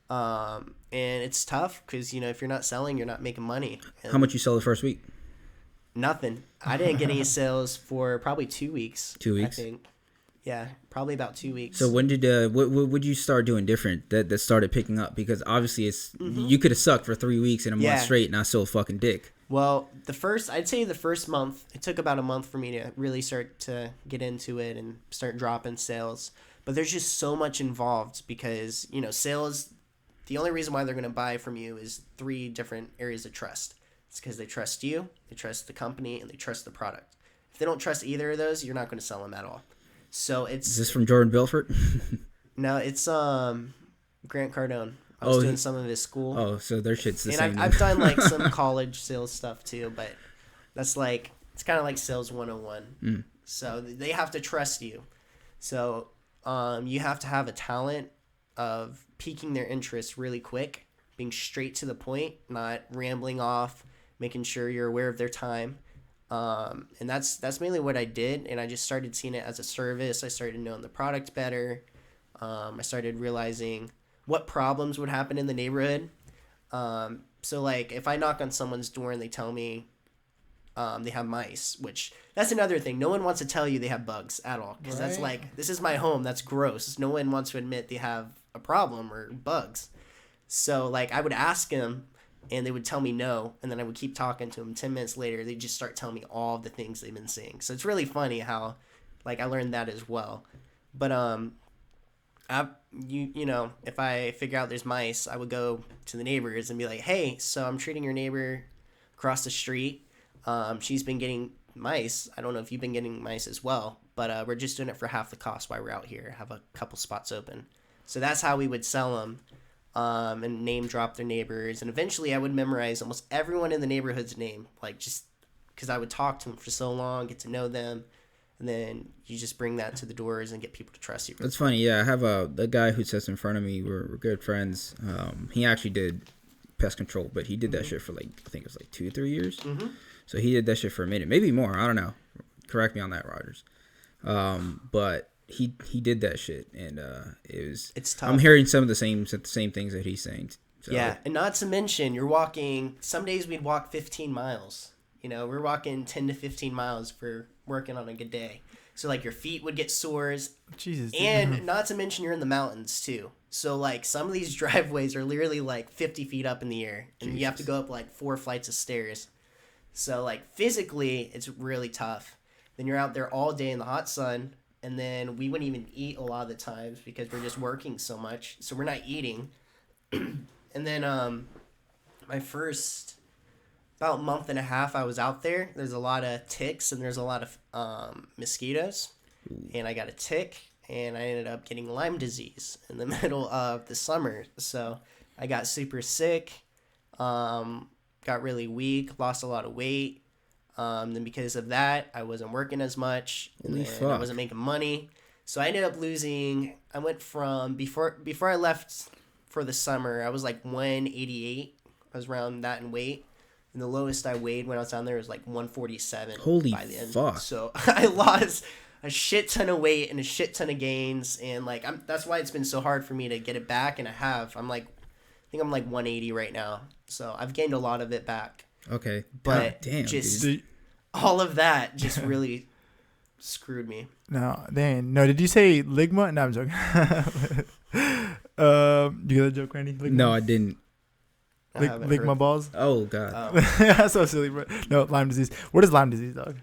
[SPEAKER 2] And it's tough because, if you're not selling, you're not making money. And
[SPEAKER 3] how much you sell the first week?
[SPEAKER 2] Nothing. I didn't get any sales for probably 2 weeks.
[SPEAKER 3] 2 weeks?
[SPEAKER 2] I think. Yeah, probably about 2 weeks.
[SPEAKER 3] So when did what would you start doing different that started picking up? Because obviously it's you could have sucked for 3 weeks and a month straight and I sold fucking dick.
[SPEAKER 2] Well, I'd say the first month, it took about a month for me to really start to get into it and start dropping sales. But there's just so much involved because, sales, the only reason why they're going to buy from you is 3 different areas of trust. It's because they trust you, they trust the company, and they trust the product. If they don't trust either of those, you're not going to sell them at all. So it's...
[SPEAKER 3] Is this from Jordan Belfort?
[SPEAKER 2] No, it's Grant Cardone. I was doing some of his school.
[SPEAKER 3] Oh, so their shit's the same.
[SPEAKER 2] And I've done like some college sales stuff too, but that's like, it's kind of like sales 101. So they have to trust you. So you have to have a talent of piquing their interest really quick, being straight to the point, not rambling off, making sure you're aware of their time. And that's mainly what I did. And I just started seeing it as a service. I started knowing the product better. I started realizing what problems would happen in the neighborhood. So like if I knock on someone's door and they tell me they have mice, which that's another thing. No one wants to tell you they have bugs at all. Because that's like, this is my home. That's gross. No one wants to admit they have a problem or bugs. So like I would ask them and they would tell me no. And then I would keep talking to them. 10 minutes later, they just start telling me all of the things they've been seeing. So it's really funny how like I learned that as well. But if I figure out there's mice, I would go to the neighbors and be like, hey, so I'm treating your neighbor across the street. She's been getting mice. I don't know if you've been getting mice as well, but we're just doing it for half the cost while we're out here. Have a couple spots open. So that's how we would sell them and name drop their neighbors. And eventually I would memorize almost everyone in the neighborhood's name, like just because I would talk to them for so long, get to know them. And then you just bring that to the doors and get people to trust you.
[SPEAKER 3] That's funny. Yeah, I have the guy who sits in front of me. We're good friends. He actually did pest control, but he did that shit for like, I think it was like 2-3 years. So he did that shit for a minute, maybe more. I don't know. Correct me on that, Rogers. But he did that shit, and it's tough. I'm hearing some of the same things that he's saying. So.
[SPEAKER 2] Yeah, and not to mention, you're walking. Some days we'd walk 15 miles. We're walking 10 to 15 miles for working on a good day. So like your feet would get sores.
[SPEAKER 1] Jesus.
[SPEAKER 2] And not to mention you're in the mountains too. So like some of these driveways are literally like 50 feet up in the air. And Jesus. You have to go up like 4 flights of stairs. So like physically it's really tough. Then you're out there all day in the hot sun. And then we wouldn't even eat a lot of the times because we're just working so much. So we're not eating. And then my first... about month and a half I was out there. There's a lot of ticks and there's a lot of mosquitoes. And I got a tick and I ended up getting Lyme disease in the middle of the summer. So I got super sick, got really weak, lost a lot of weight. Then because of that, I wasn't working as much and I wasn't making money. So I ended up losing, I went from, before I left for the summer, I was like 188. I was around that in weight. And the lowest I weighed when I was down there was like 147.
[SPEAKER 3] Holy
[SPEAKER 2] by the end.
[SPEAKER 3] Fuck.
[SPEAKER 2] So I lost a shit ton of weight and a shit ton of gains. And like, that's why it's been so hard for me to get it back. And I think I'm like 180 right now. So I've gained a lot of it back.
[SPEAKER 3] Okay.
[SPEAKER 2] But
[SPEAKER 3] damn,
[SPEAKER 2] just
[SPEAKER 3] dude.
[SPEAKER 2] all of that just really screwed me.
[SPEAKER 1] No, did you say ligma? No, I'm joking. You get that joke, Randy? Ligma?
[SPEAKER 3] No, I didn't.
[SPEAKER 1] Lick my balls?
[SPEAKER 3] Oh, God.
[SPEAKER 1] That's so silly, bro. No, Lyme disease. What is Lyme disease, dog?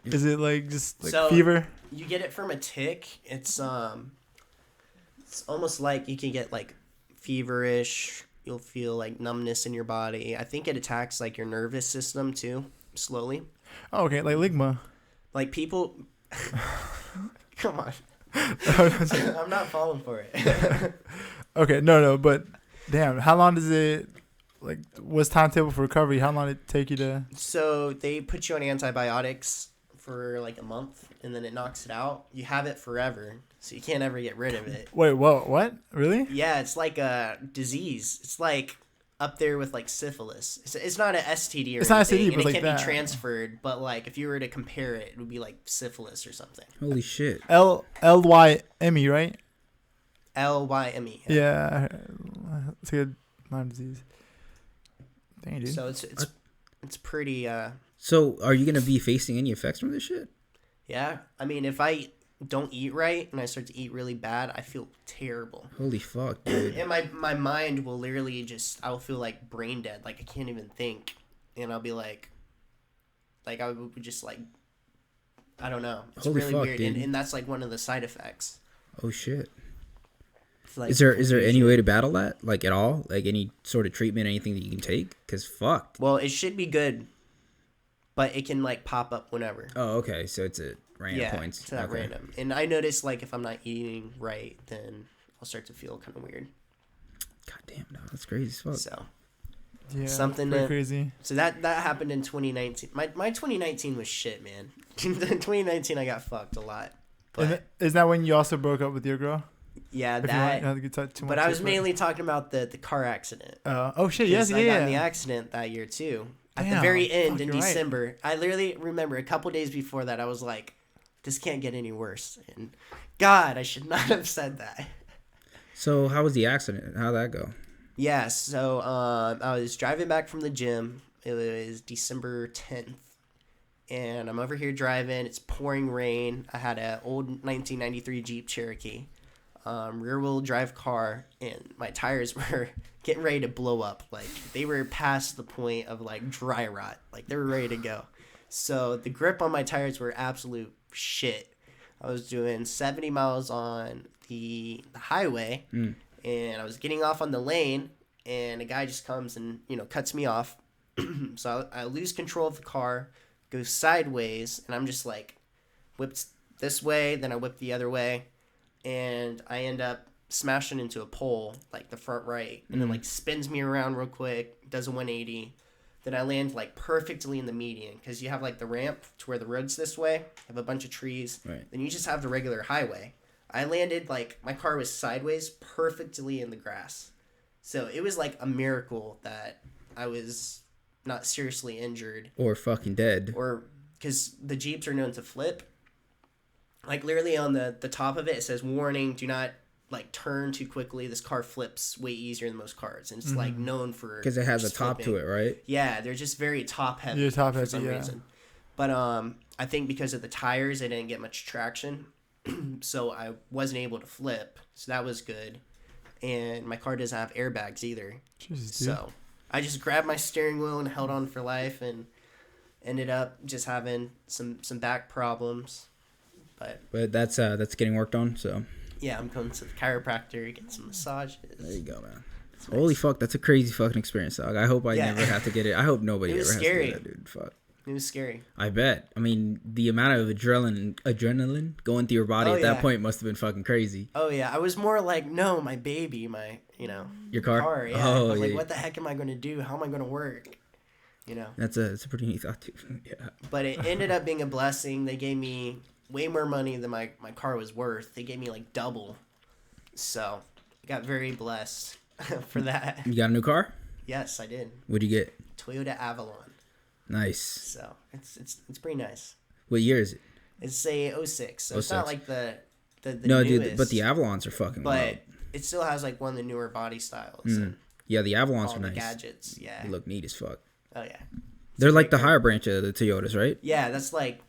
[SPEAKER 1] Is it like just like fever?
[SPEAKER 2] You get it from a tick. It's almost like you can get like feverish. You'll feel like numbness in your body. I think it attacks like your nervous system too, slowly.
[SPEAKER 1] Oh, okay, like ligma.
[SPEAKER 2] Like people... Come on. I'm not falling for it.
[SPEAKER 1] Okay, no, but damn, how long does it... Like, what's timetable for recovery? How long did it take you to...
[SPEAKER 2] So they put you on antibiotics for like a month, and then it knocks it out. You have it forever, so you can't ever get rid of it.
[SPEAKER 1] Wait, whoa, what? Really?
[SPEAKER 2] Yeah, it's like a disease. It's like up there with like syphilis. It's not an STD or
[SPEAKER 1] It's not
[SPEAKER 2] anything,
[SPEAKER 1] STD, but
[SPEAKER 2] and it
[SPEAKER 1] like
[SPEAKER 2] can
[SPEAKER 1] that.
[SPEAKER 2] be transferred. But like if you were to compare it, it would be like syphilis or something.
[SPEAKER 3] Holy shit.
[SPEAKER 1] Lyme, right?
[SPEAKER 2] Lyme.
[SPEAKER 1] Yeah, it's a good Lyme disease. Dang, dude.
[SPEAKER 2] So it's pretty.
[SPEAKER 3] So are you gonna be facing any effects from this shit?
[SPEAKER 2] Yeah, I mean, if I don't eat right and I start to eat really bad, I feel terrible.
[SPEAKER 3] Holy fuck, dude.
[SPEAKER 2] And my mind will literally just, I will feel like brain dead. Like I can't even think. And I'll be like I would just like, I don't know. It's
[SPEAKER 3] Holy
[SPEAKER 2] really
[SPEAKER 3] fuck,
[SPEAKER 2] weird.
[SPEAKER 3] dude.
[SPEAKER 2] And that's like one of the side effects.
[SPEAKER 3] Oh shit.
[SPEAKER 2] It's like
[SPEAKER 3] Is there any way to battle that? Like at all? Like any sort of treatment, anything that you can take? Cause fuck.
[SPEAKER 2] Well, it should be good, but it can like pop up whenever.
[SPEAKER 3] Oh, okay. So it's at random points.
[SPEAKER 2] It's not
[SPEAKER 3] Okay.
[SPEAKER 2] random. And I notice like if I'm not eating right, then I'll start to feel kind of weird.
[SPEAKER 3] God damn, no, that's crazy as fuck.
[SPEAKER 2] So
[SPEAKER 1] Yeah,
[SPEAKER 2] something
[SPEAKER 1] pretty
[SPEAKER 2] that-
[SPEAKER 1] crazy.
[SPEAKER 2] So that happened in 2019. My 2019 was shit, man. 2019 I got fucked a lot.
[SPEAKER 1] And
[SPEAKER 2] But
[SPEAKER 1] isn't that when you also broke up with your girl?
[SPEAKER 2] yeah,
[SPEAKER 1] If you
[SPEAKER 2] that.
[SPEAKER 1] want to get too much
[SPEAKER 2] But I was
[SPEAKER 1] into it.
[SPEAKER 2] mainly talking about the car accident.
[SPEAKER 1] Oh shit! Yes,
[SPEAKER 2] 'Cause I got in the
[SPEAKER 1] yeah.
[SPEAKER 2] accident that year too. At the
[SPEAKER 1] Damn,
[SPEAKER 2] very end
[SPEAKER 1] fuck,
[SPEAKER 2] in
[SPEAKER 1] you're right.
[SPEAKER 2] December, I literally remember a couple days before that I was like, "This can't get any worse." And God, I should not have said that.
[SPEAKER 3] So how was the accident? How'd that go?
[SPEAKER 2] Yeah, so I was driving back from the gym. It was December 10th. And I'm over here driving. It's pouring rain. I had an old 1993 Jeep Cherokee, rear-wheel drive car, and my tires were getting ready to blow up. Like, they were past the point of, like, dry rot. Like, they were ready to go. So the grip on my tires were absolute shit. I was doing 70 miles on the highway, and I was getting off on the lane, and a guy just comes and, cuts me off. So I lose control of the car, go sideways, and I'm just like whipped this way, then I whip the other way, and I end up smashing into a pole, like the front right, and then like spins me around real quick, does a 180. Then I land like perfectly in the median, because you have like the ramp to where the road's this way, have a bunch of trees,
[SPEAKER 3] Right.
[SPEAKER 2] then you just have the regular highway. I landed like my car was sideways perfectly in the grass. So it was like a miracle that I was not seriously injured,
[SPEAKER 3] Or fucking dead.
[SPEAKER 2] or because the Jeeps are known to flip. Like literally on the top of it, it says warning, do not like turn too quickly. This car flips way easier than most cars. And it's like known for,
[SPEAKER 3] Because it has a
[SPEAKER 2] just
[SPEAKER 3] top
[SPEAKER 2] flipping.
[SPEAKER 3] to it, right?
[SPEAKER 2] Yeah, they're just very top heavy.
[SPEAKER 1] Yeah, top
[SPEAKER 2] for
[SPEAKER 1] heavy,
[SPEAKER 2] some
[SPEAKER 1] yeah.
[SPEAKER 2] reason. But I think because of the tires, they didn't get much traction. So I wasn't able to flip. So that was good. And my car doesn't have airbags either.
[SPEAKER 1] Jesus, dude.
[SPEAKER 2] So I just grabbed my steering wheel and held on for life, and ended up just having some back problems.
[SPEAKER 3] But that's getting worked on, so
[SPEAKER 2] Yeah, I'm going to the chiropractor, get some massages.
[SPEAKER 3] there you go, man.
[SPEAKER 2] It's
[SPEAKER 3] Holy
[SPEAKER 2] nice.
[SPEAKER 3] fuck, that's a crazy fucking experience, dog. I hope I
[SPEAKER 2] Yeah.
[SPEAKER 3] never have to get it. I hope nobody
[SPEAKER 2] It
[SPEAKER 3] ever
[SPEAKER 2] was
[SPEAKER 3] has
[SPEAKER 2] scary.
[SPEAKER 3] to get that, dude. Fuck.
[SPEAKER 2] It was scary.
[SPEAKER 3] I bet. I mean, the amount of adrenaline going through your body
[SPEAKER 2] Oh,
[SPEAKER 3] at that
[SPEAKER 2] yeah.
[SPEAKER 3] point must have been fucking crazy.
[SPEAKER 2] Oh yeah, I was more like, no, my baby,
[SPEAKER 3] Your car?
[SPEAKER 2] Yeah.
[SPEAKER 3] Oh,
[SPEAKER 2] I was like,
[SPEAKER 3] yeah.
[SPEAKER 2] what the heck am I going to do? How am I going to work?
[SPEAKER 3] That's a pretty neat thought too. Yeah.
[SPEAKER 2] But it ended up being a blessing. They gave me way more money than my car was worth. They gave me like double. So I got very blessed for that.
[SPEAKER 3] You got a new car?
[SPEAKER 2] Yes, I did.
[SPEAKER 3] What'd you get?
[SPEAKER 2] Toyota Avalon.
[SPEAKER 3] Nice.
[SPEAKER 2] So it's pretty nice.
[SPEAKER 3] What year is it?
[SPEAKER 2] It's a 06. So it's not
[SPEAKER 3] 06.
[SPEAKER 2] like the
[SPEAKER 3] No,
[SPEAKER 2] newest,
[SPEAKER 3] dude, but the Avalons are fucking
[SPEAKER 2] but
[SPEAKER 3] wild.
[SPEAKER 2] it still has like one of the newer body styles and
[SPEAKER 3] Yeah, the Avalons
[SPEAKER 2] all
[SPEAKER 3] are
[SPEAKER 2] the
[SPEAKER 3] nice.
[SPEAKER 2] gadgets. Yeah.
[SPEAKER 3] They look neat as fuck.
[SPEAKER 2] Oh yeah.
[SPEAKER 3] They're like the higher branch of the Toyotas, right?
[SPEAKER 2] Yeah, that's like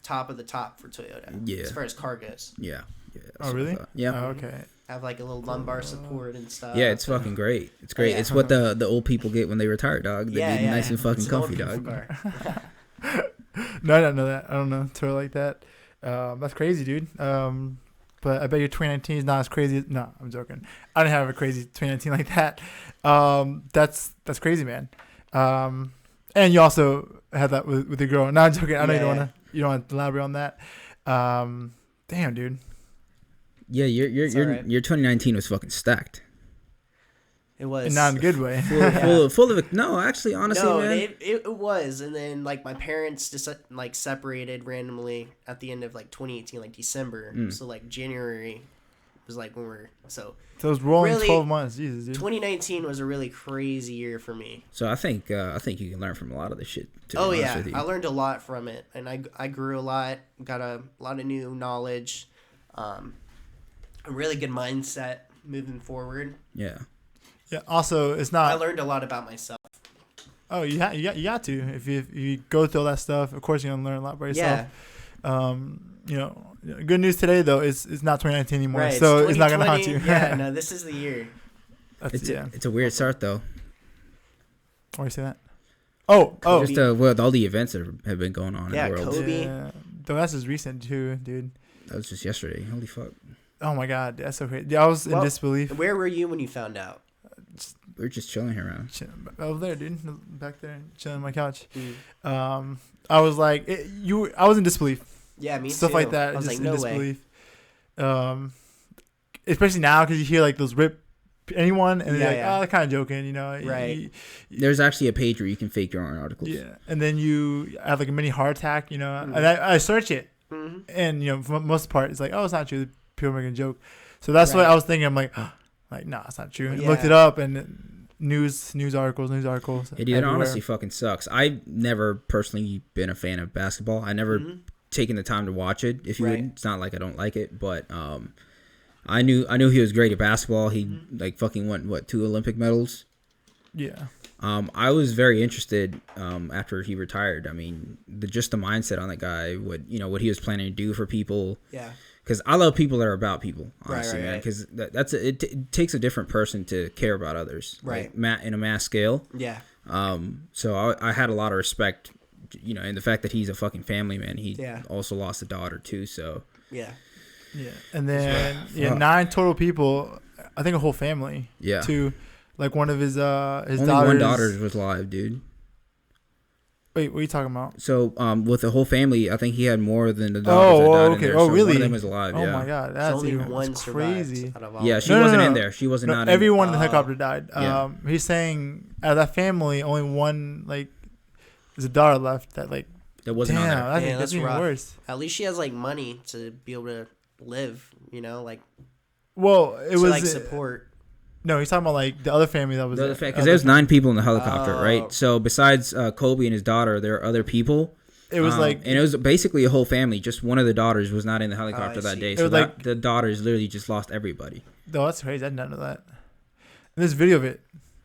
[SPEAKER 2] top of the top for Toyota.
[SPEAKER 3] Yeah.
[SPEAKER 2] As far as car goes.
[SPEAKER 3] Yeah. Yeah. that's
[SPEAKER 1] Oh
[SPEAKER 3] what I
[SPEAKER 1] really?
[SPEAKER 3] thought. Yeah.
[SPEAKER 1] Oh, okay.
[SPEAKER 2] Have like a little lumbar support and stuff.
[SPEAKER 3] Yeah, it's fucking great. It's great.
[SPEAKER 2] yeah.
[SPEAKER 3] It's what the old people get when they retire, dog. They
[SPEAKER 2] Yeah,
[SPEAKER 3] be
[SPEAKER 2] yeah.
[SPEAKER 3] nice and fucking
[SPEAKER 2] It's an old
[SPEAKER 3] comfy,
[SPEAKER 2] people
[SPEAKER 3] dog.
[SPEAKER 2] car.
[SPEAKER 1] No, I don't know that. I don't know Tour like that. That's crazy, dude. But I bet your 2019 is not as crazy. No, I'm joking. I didn't have a crazy 2019 like that. That's crazy, man. And you also had that with your girl. No, I'm joking. I know
[SPEAKER 2] Yeah.
[SPEAKER 1] you don't want to elaborate on that. Damn, dude.
[SPEAKER 3] Yeah,
[SPEAKER 2] It's all right.
[SPEAKER 3] your 2019 was fucking stacked.
[SPEAKER 2] It was.
[SPEAKER 1] And not in a good way.
[SPEAKER 3] full of no, actually, honestly,
[SPEAKER 2] No,
[SPEAKER 3] man.
[SPEAKER 2] it was, and then like my parents just like separated randomly at the end of like 2018, like December. So like January was like when
[SPEAKER 1] So it was rolling
[SPEAKER 2] really,
[SPEAKER 1] 12 months. Jesus, dude.
[SPEAKER 2] 2019 was a really crazy year for me.
[SPEAKER 3] So I think you can learn from a lot of this shit. To be
[SPEAKER 2] Oh
[SPEAKER 3] honest
[SPEAKER 2] yeah,
[SPEAKER 3] with you.
[SPEAKER 2] I learned a lot from it, and I grew a lot, got a lot of new knowledge, a really good mindset moving forward.
[SPEAKER 3] Yeah.
[SPEAKER 1] Yeah. Also, it's
[SPEAKER 2] I
[SPEAKER 1] not.
[SPEAKER 2] learned a lot about myself.
[SPEAKER 1] Oh, you got to. If you go through all that stuff, of course you're gonna learn a lot by yourself.
[SPEAKER 2] Yeah.
[SPEAKER 1] You know, good news today though is it's not 2019 anymore,
[SPEAKER 2] Right,
[SPEAKER 1] so it's not gonna haunt you.
[SPEAKER 2] Yeah, no, this is the year.
[SPEAKER 3] It's a weird start though.
[SPEAKER 1] Why you say that? Oh,
[SPEAKER 2] Kobe.
[SPEAKER 3] Just with all the events that have been going on
[SPEAKER 2] Yeah,
[SPEAKER 3] in the world.
[SPEAKER 2] Kobe.
[SPEAKER 1] yeah. Though that's just recent too, dude.
[SPEAKER 3] That was just yesterday. Holy fuck.
[SPEAKER 1] Oh my god, that's so crazy. Yeah, I was in disbelief.
[SPEAKER 2] Where were you when you found out?
[SPEAKER 3] We were just chilling here around.
[SPEAKER 1] Over there, dude, back there, chilling on my couch. I was like, I was in disbelief.
[SPEAKER 2] Yeah, me
[SPEAKER 1] Stuff
[SPEAKER 2] too.
[SPEAKER 1] like that.
[SPEAKER 2] I was
[SPEAKER 1] Just
[SPEAKER 2] like,
[SPEAKER 1] in
[SPEAKER 2] no way.
[SPEAKER 1] disbelief. Especially now because you hear like those rip anyone and they're like,
[SPEAKER 2] Yeah.
[SPEAKER 1] oh, they're kind of joking, you know.
[SPEAKER 2] Right.
[SPEAKER 3] There's actually a page where you can fake your own articles.
[SPEAKER 1] Yeah, and then you have like a mini heart attack, you know. And I search it, and you know, for most of the part, it's like, oh, it's not true. People are making a joke. So that's what I was thinking. I'm like, no, it's not true. And
[SPEAKER 2] Yeah.
[SPEAKER 1] looked it up, and news articles.
[SPEAKER 3] It honestly fucking sucks. I've never personally been a fan of basketball. I never taken the time to watch it. If you would, it's not like I don't like it, but I knew he was great at basketball. He like fucking won 2 Olympic medals.
[SPEAKER 1] Yeah.
[SPEAKER 3] I was very interested after he retired. I mean, just the mindset on that guy, what he was planning to do for people.
[SPEAKER 2] Yeah.
[SPEAKER 3] Because I love people that are about people, honestly, man.
[SPEAKER 2] Right.
[SPEAKER 3] Because it takes a different person to care about others,
[SPEAKER 2] Right?
[SPEAKER 3] Like, in a mass scale.
[SPEAKER 2] Yeah.
[SPEAKER 3] So I had a lot of respect, in the fact that he's a fucking family man. He also lost a daughter too. So
[SPEAKER 2] Yeah.
[SPEAKER 1] Yeah, and then 9 total people. I think a whole family.
[SPEAKER 3] Yeah.
[SPEAKER 1] To like one of his
[SPEAKER 3] only
[SPEAKER 1] daughters.
[SPEAKER 3] one daughter was alive, dude.
[SPEAKER 1] Wait, what are you talking about?
[SPEAKER 3] So with the whole family, I think he had more than the daughters that died in there. So
[SPEAKER 1] really?
[SPEAKER 3] One of them is alive.
[SPEAKER 1] Oh
[SPEAKER 3] yeah.
[SPEAKER 1] my god, that's
[SPEAKER 2] only
[SPEAKER 1] even
[SPEAKER 2] one
[SPEAKER 1] crazy.
[SPEAKER 2] survived out of all
[SPEAKER 3] Yeah,
[SPEAKER 2] of
[SPEAKER 3] she
[SPEAKER 2] them.
[SPEAKER 3] wasn't in there. She wasn't not.
[SPEAKER 1] Everyone in the helicopter died.
[SPEAKER 3] Yeah.
[SPEAKER 1] He's saying out of that family, only one like there's a daughter left that like.
[SPEAKER 3] That wasn't on there.
[SPEAKER 1] I think
[SPEAKER 2] Yeah,
[SPEAKER 1] that's
[SPEAKER 2] that's
[SPEAKER 1] even
[SPEAKER 2] rough.
[SPEAKER 1] worse.
[SPEAKER 2] At least she has like money to be able to live. Like
[SPEAKER 1] Well, it was
[SPEAKER 2] like support.
[SPEAKER 1] No, he's talking about like the other family that was
[SPEAKER 3] The other
[SPEAKER 1] there.
[SPEAKER 3] fact, because there was 9 people in the helicopter,
[SPEAKER 2] Oh.
[SPEAKER 3] right? So besides Kobe and his daughter, there are other people.
[SPEAKER 1] It was like,
[SPEAKER 3] and it was basically a whole family. Just one of the daughters was not in the helicopter that
[SPEAKER 2] see.
[SPEAKER 3] day.
[SPEAKER 1] It
[SPEAKER 3] So
[SPEAKER 1] was like-
[SPEAKER 3] the daughters literally just lost everybody.
[SPEAKER 1] oh, that's crazy. I didn't know that. And this video of it.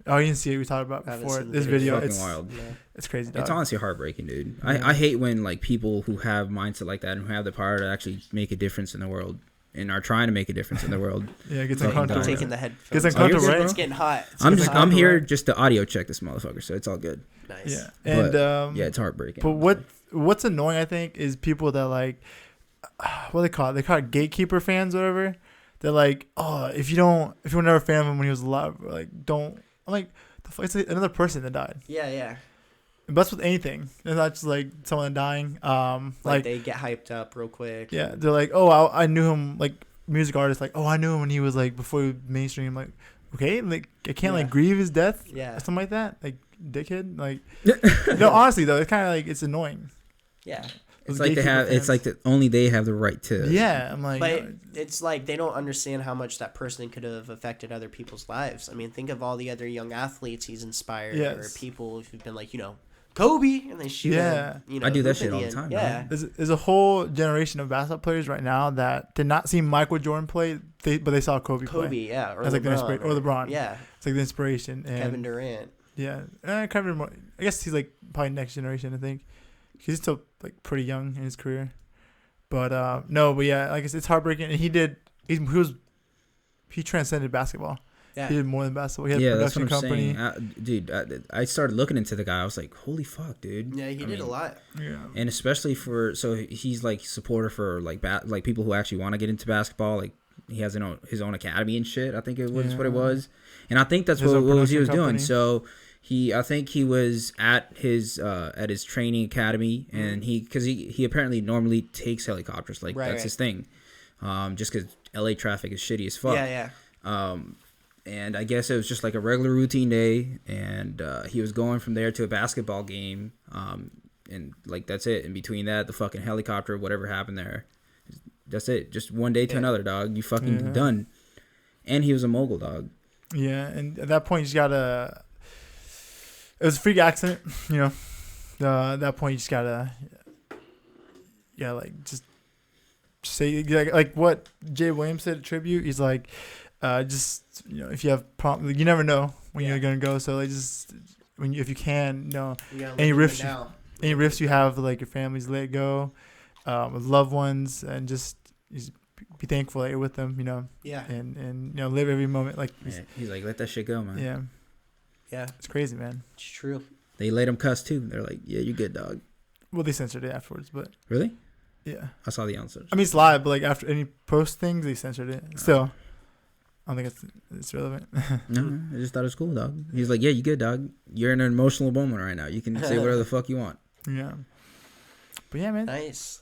[SPEAKER 1] Oh, you didn't see it. We talked about
[SPEAKER 2] I haven't
[SPEAKER 1] before.
[SPEAKER 2] seen the
[SPEAKER 1] This
[SPEAKER 2] video.
[SPEAKER 1] video,
[SPEAKER 3] Fucking
[SPEAKER 1] it's
[SPEAKER 3] wild.
[SPEAKER 2] Yeah.
[SPEAKER 1] it's crazy. Dog.
[SPEAKER 3] It's honestly heartbreaking, dude.
[SPEAKER 1] Yeah.
[SPEAKER 3] I hate when like people who have mindset like that and who have the power to actually make a difference in the world and are trying to make a difference in the world.
[SPEAKER 1] Yeah, it gets
[SPEAKER 3] Fucking
[SPEAKER 1] uncomfortable.
[SPEAKER 3] dying.
[SPEAKER 2] Taking the head.
[SPEAKER 1] Gets uncomfortable,
[SPEAKER 3] good,
[SPEAKER 1] right?
[SPEAKER 2] It's getting hot.
[SPEAKER 3] I'm here just to audio check this motherfucker, so it's all good.
[SPEAKER 2] Nice.
[SPEAKER 1] Yeah, and
[SPEAKER 3] But, yeah, it's heartbreaking.
[SPEAKER 1] But what's annoying, I think, is people that like, what do they call it? They call it gatekeeper fans, or whatever. They're like, oh, if you were never a fan of him when he was alive, like don't. I'm like, the fuck, it's like another person that died.
[SPEAKER 2] Yeah.
[SPEAKER 1] But that's with anything. It's not just like someone dying.
[SPEAKER 2] Like they get hyped up real quick.
[SPEAKER 1] Yeah, they're like, oh, I knew him, like music artists, like, oh, I knew him when he was like before he was mainstream. Like, okay, like I can't like grieve his death.
[SPEAKER 2] Yeah.
[SPEAKER 1] Or something like that. Like, dickhead. Like, no, honestly though, it's kind of like it's annoying.
[SPEAKER 2] Yeah.
[SPEAKER 3] It's like they have. It's like only they have the right to.
[SPEAKER 1] Yeah, I'm like.
[SPEAKER 2] But it's like they don't understand how much that person could have affected other people's lives. I mean, think of all the other young athletes he's inspired, or people who've been like, Kobe, and they shoot him.
[SPEAKER 3] I do that shit all the time.
[SPEAKER 2] Yeah.
[SPEAKER 1] There's a whole generation of basketball players right now that did not see Michael Jordan play, but they saw Kobe play.
[SPEAKER 2] Yeah. Or
[SPEAKER 1] As like the
[SPEAKER 2] LeBron.
[SPEAKER 1] or LeBron.
[SPEAKER 2] Yeah.
[SPEAKER 1] It's like the inspiration. And
[SPEAKER 2] Kevin Durant.
[SPEAKER 1] Yeah. Kevin, I guess he's like probably next generation, I think. He's still like pretty young in his career. But but yeah, like it's heartbreaking. And he transcended basketball.
[SPEAKER 2] Yeah.
[SPEAKER 1] He did more than basketball. He had a production company.
[SPEAKER 3] Dude, I started looking into the guy. I was like, holy fuck, dude.
[SPEAKER 2] Yeah, he did a lot.
[SPEAKER 1] Yeah.
[SPEAKER 3] And especially so he's like supporter for like people who actually want to get into basketball. Like he has his own academy and shit. I think it was what it was. And I think that's what he was doing. So I think he was at his training academy, and because he apparently normally takes helicopters. Like that's his thing. Just because LA traffic is shitty as fuck.
[SPEAKER 2] Yeah.
[SPEAKER 3] And I guess it was just like a regular routine day, and he was going from there to a basketball game, and like that's it. In between that, the fucking helicopter, whatever happened there, that's it. Just one day to another, dog. You fucking done. And he was a mogul, dog.
[SPEAKER 1] Yeah, and at that point, you just gotta. It was a freak accident, you know. At that point, you just gotta. Yeah, like just say like what Jay Williams said at tribute. He's like, just if you have you never know when you're gonna go. So like just if you can, any rifts you have like your families, let it go, with loved ones, and just be thankful that you're with them.
[SPEAKER 2] Yeah.
[SPEAKER 1] And live every moment like.
[SPEAKER 3] Yeah, he's like, let that shit go, man.
[SPEAKER 1] Yeah.
[SPEAKER 2] Yeah.
[SPEAKER 1] It's crazy, man.
[SPEAKER 2] It's true.
[SPEAKER 3] They let him cuss too. They're like, yeah, you're good, dog.
[SPEAKER 1] Well, they censored it afterwards, but.
[SPEAKER 3] Really?
[SPEAKER 1] Yeah.
[SPEAKER 3] I saw the answers.
[SPEAKER 1] I mean, it's live, but like after any post things, they censored it. Still, I don't think it's relevant.
[SPEAKER 3] No, I just thought it was cool, dog. He's like, yeah, you good, dog. You're in an emotional moment right now. You can say whatever the fuck you want.
[SPEAKER 1] Yeah. But yeah, man.
[SPEAKER 2] Nice.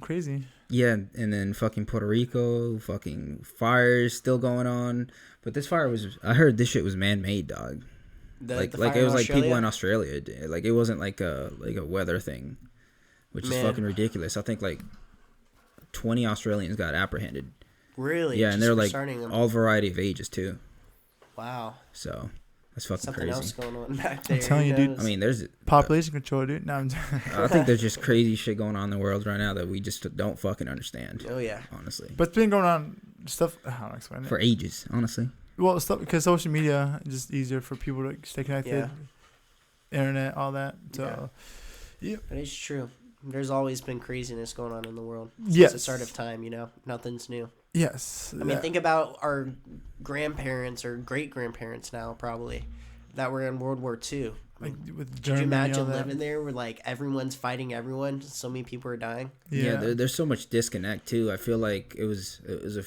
[SPEAKER 1] Crazy.
[SPEAKER 3] Yeah, and then fucking Puerto Rico, fucking fires still going on. But this fire I heard this shit was man-made, dog.
[SPEAKER 2] The
[SPEAKER 3] like
[SPEAKER 2] fire
[SPEAKER 3] it was like
[SPEAKER 2] Australia?
[SPEAKER 3] people in Australia. Like it wasn't like a weather thing, which is fucking ridiculous. I think like 20 Australians got apprehended.
[SPEAKER 2] Really?
[SPEAKER 3] Yeah, and they're like
[SPEAKER 2] them.
[SPEAKER 3] all variety of ages too.
[SPEAKER 2] Wow.
[SPEAKER 3] So that's fucking
[SPEAKER 2] Something
[SPEAKER 3] crazy.
[SPEAKER 2] else going on back there.
[SPEAKER 1] I'm telling you, dude.
[SPEAKER 3] I mean, there's
[SPEAKER 1] Population control, dude. No,
[SPEAKER 3] I think there's just crazy shit going on in the world right now that we just don't fucking understand.
[SPEAKER 2] Oh yeah.
[SPEAKER 3] Honestly.
[SPEAKER 1] but it's been going on stuff. How do I explain it?
[SPEAKER 3] For ages, honestly.
[SPEAKER 1] Well, stuff because social media is just easier for people to stay connected.
[SPEAKER 2] Yeah.
[SPEAKER 1] Internet, all that. So, yeah.
[SPEAKER 2] But it's true. There's always been craziness going on in the world.
[SPEAKER 1] Yes.
[SPEAKER 2] Since the start of time, Nothing's new.
[SPEAKER 1] Yes.
[SPEAKER 2] I mean, think about our grandparents or great-grandparents now, probably, that were in World War II.
[SPEAKER 1] like with
[SPEAKER 2] Could
[SPEAKER 1] Germany,
[SPEAKER 2] you
[SPEAKER 1] all
[SPEAKER 2] imagine
[SPEAKER 1] that.
[SPEAKER 2] living there where, like, everyone's fighting everyone? So many people are dying.
[SPEAKER 3] Yeah, there's so much disconnect too. I feel like it was a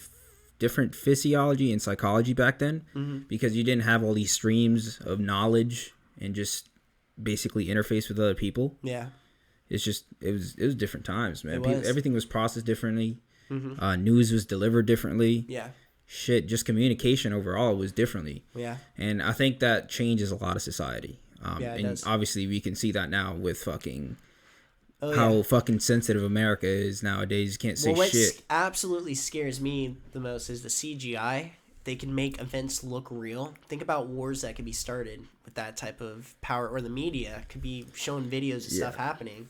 [SPEAKER 3] different physiology and psychology back then because you didn't have all these streams of knowledge and just basically interface with other people.
[SPEAKER 2] Yeah.
[SPEAKER 3] It's just it was different times, man.
[SPEAKER 2] It was.
[SPEAKER 3] Everything was processed differently. News was delivered differently.
[SPEAKER 2] Yeah.
[SPEAKER 3] Shit, just communication overall was differently.
[SPEAKER 2] Yeah.
[SPEAKER 3] And I think that changes a lot of society.
[SPEAKER 2] Yeah, it
[SPEAKER 3] and
[SPEAKER 2] does.
[SPEAKER 3] obviously we can see that now with fucking
[SPEAKER 2] Oh,
[SPEAKER 3] how
[SPEAKER 2] yeah.
[SPEAKER 3] fucking sensitive America is nowadays. You can't say
[SPEAKER 2] What
[SPEAKER 3] shit.
[SPEAKER 2] absolutely scares me the most is the CGI. They can make events look real. Think about wars that could be started with that type of power, or the media could be showing videos of stuff happening.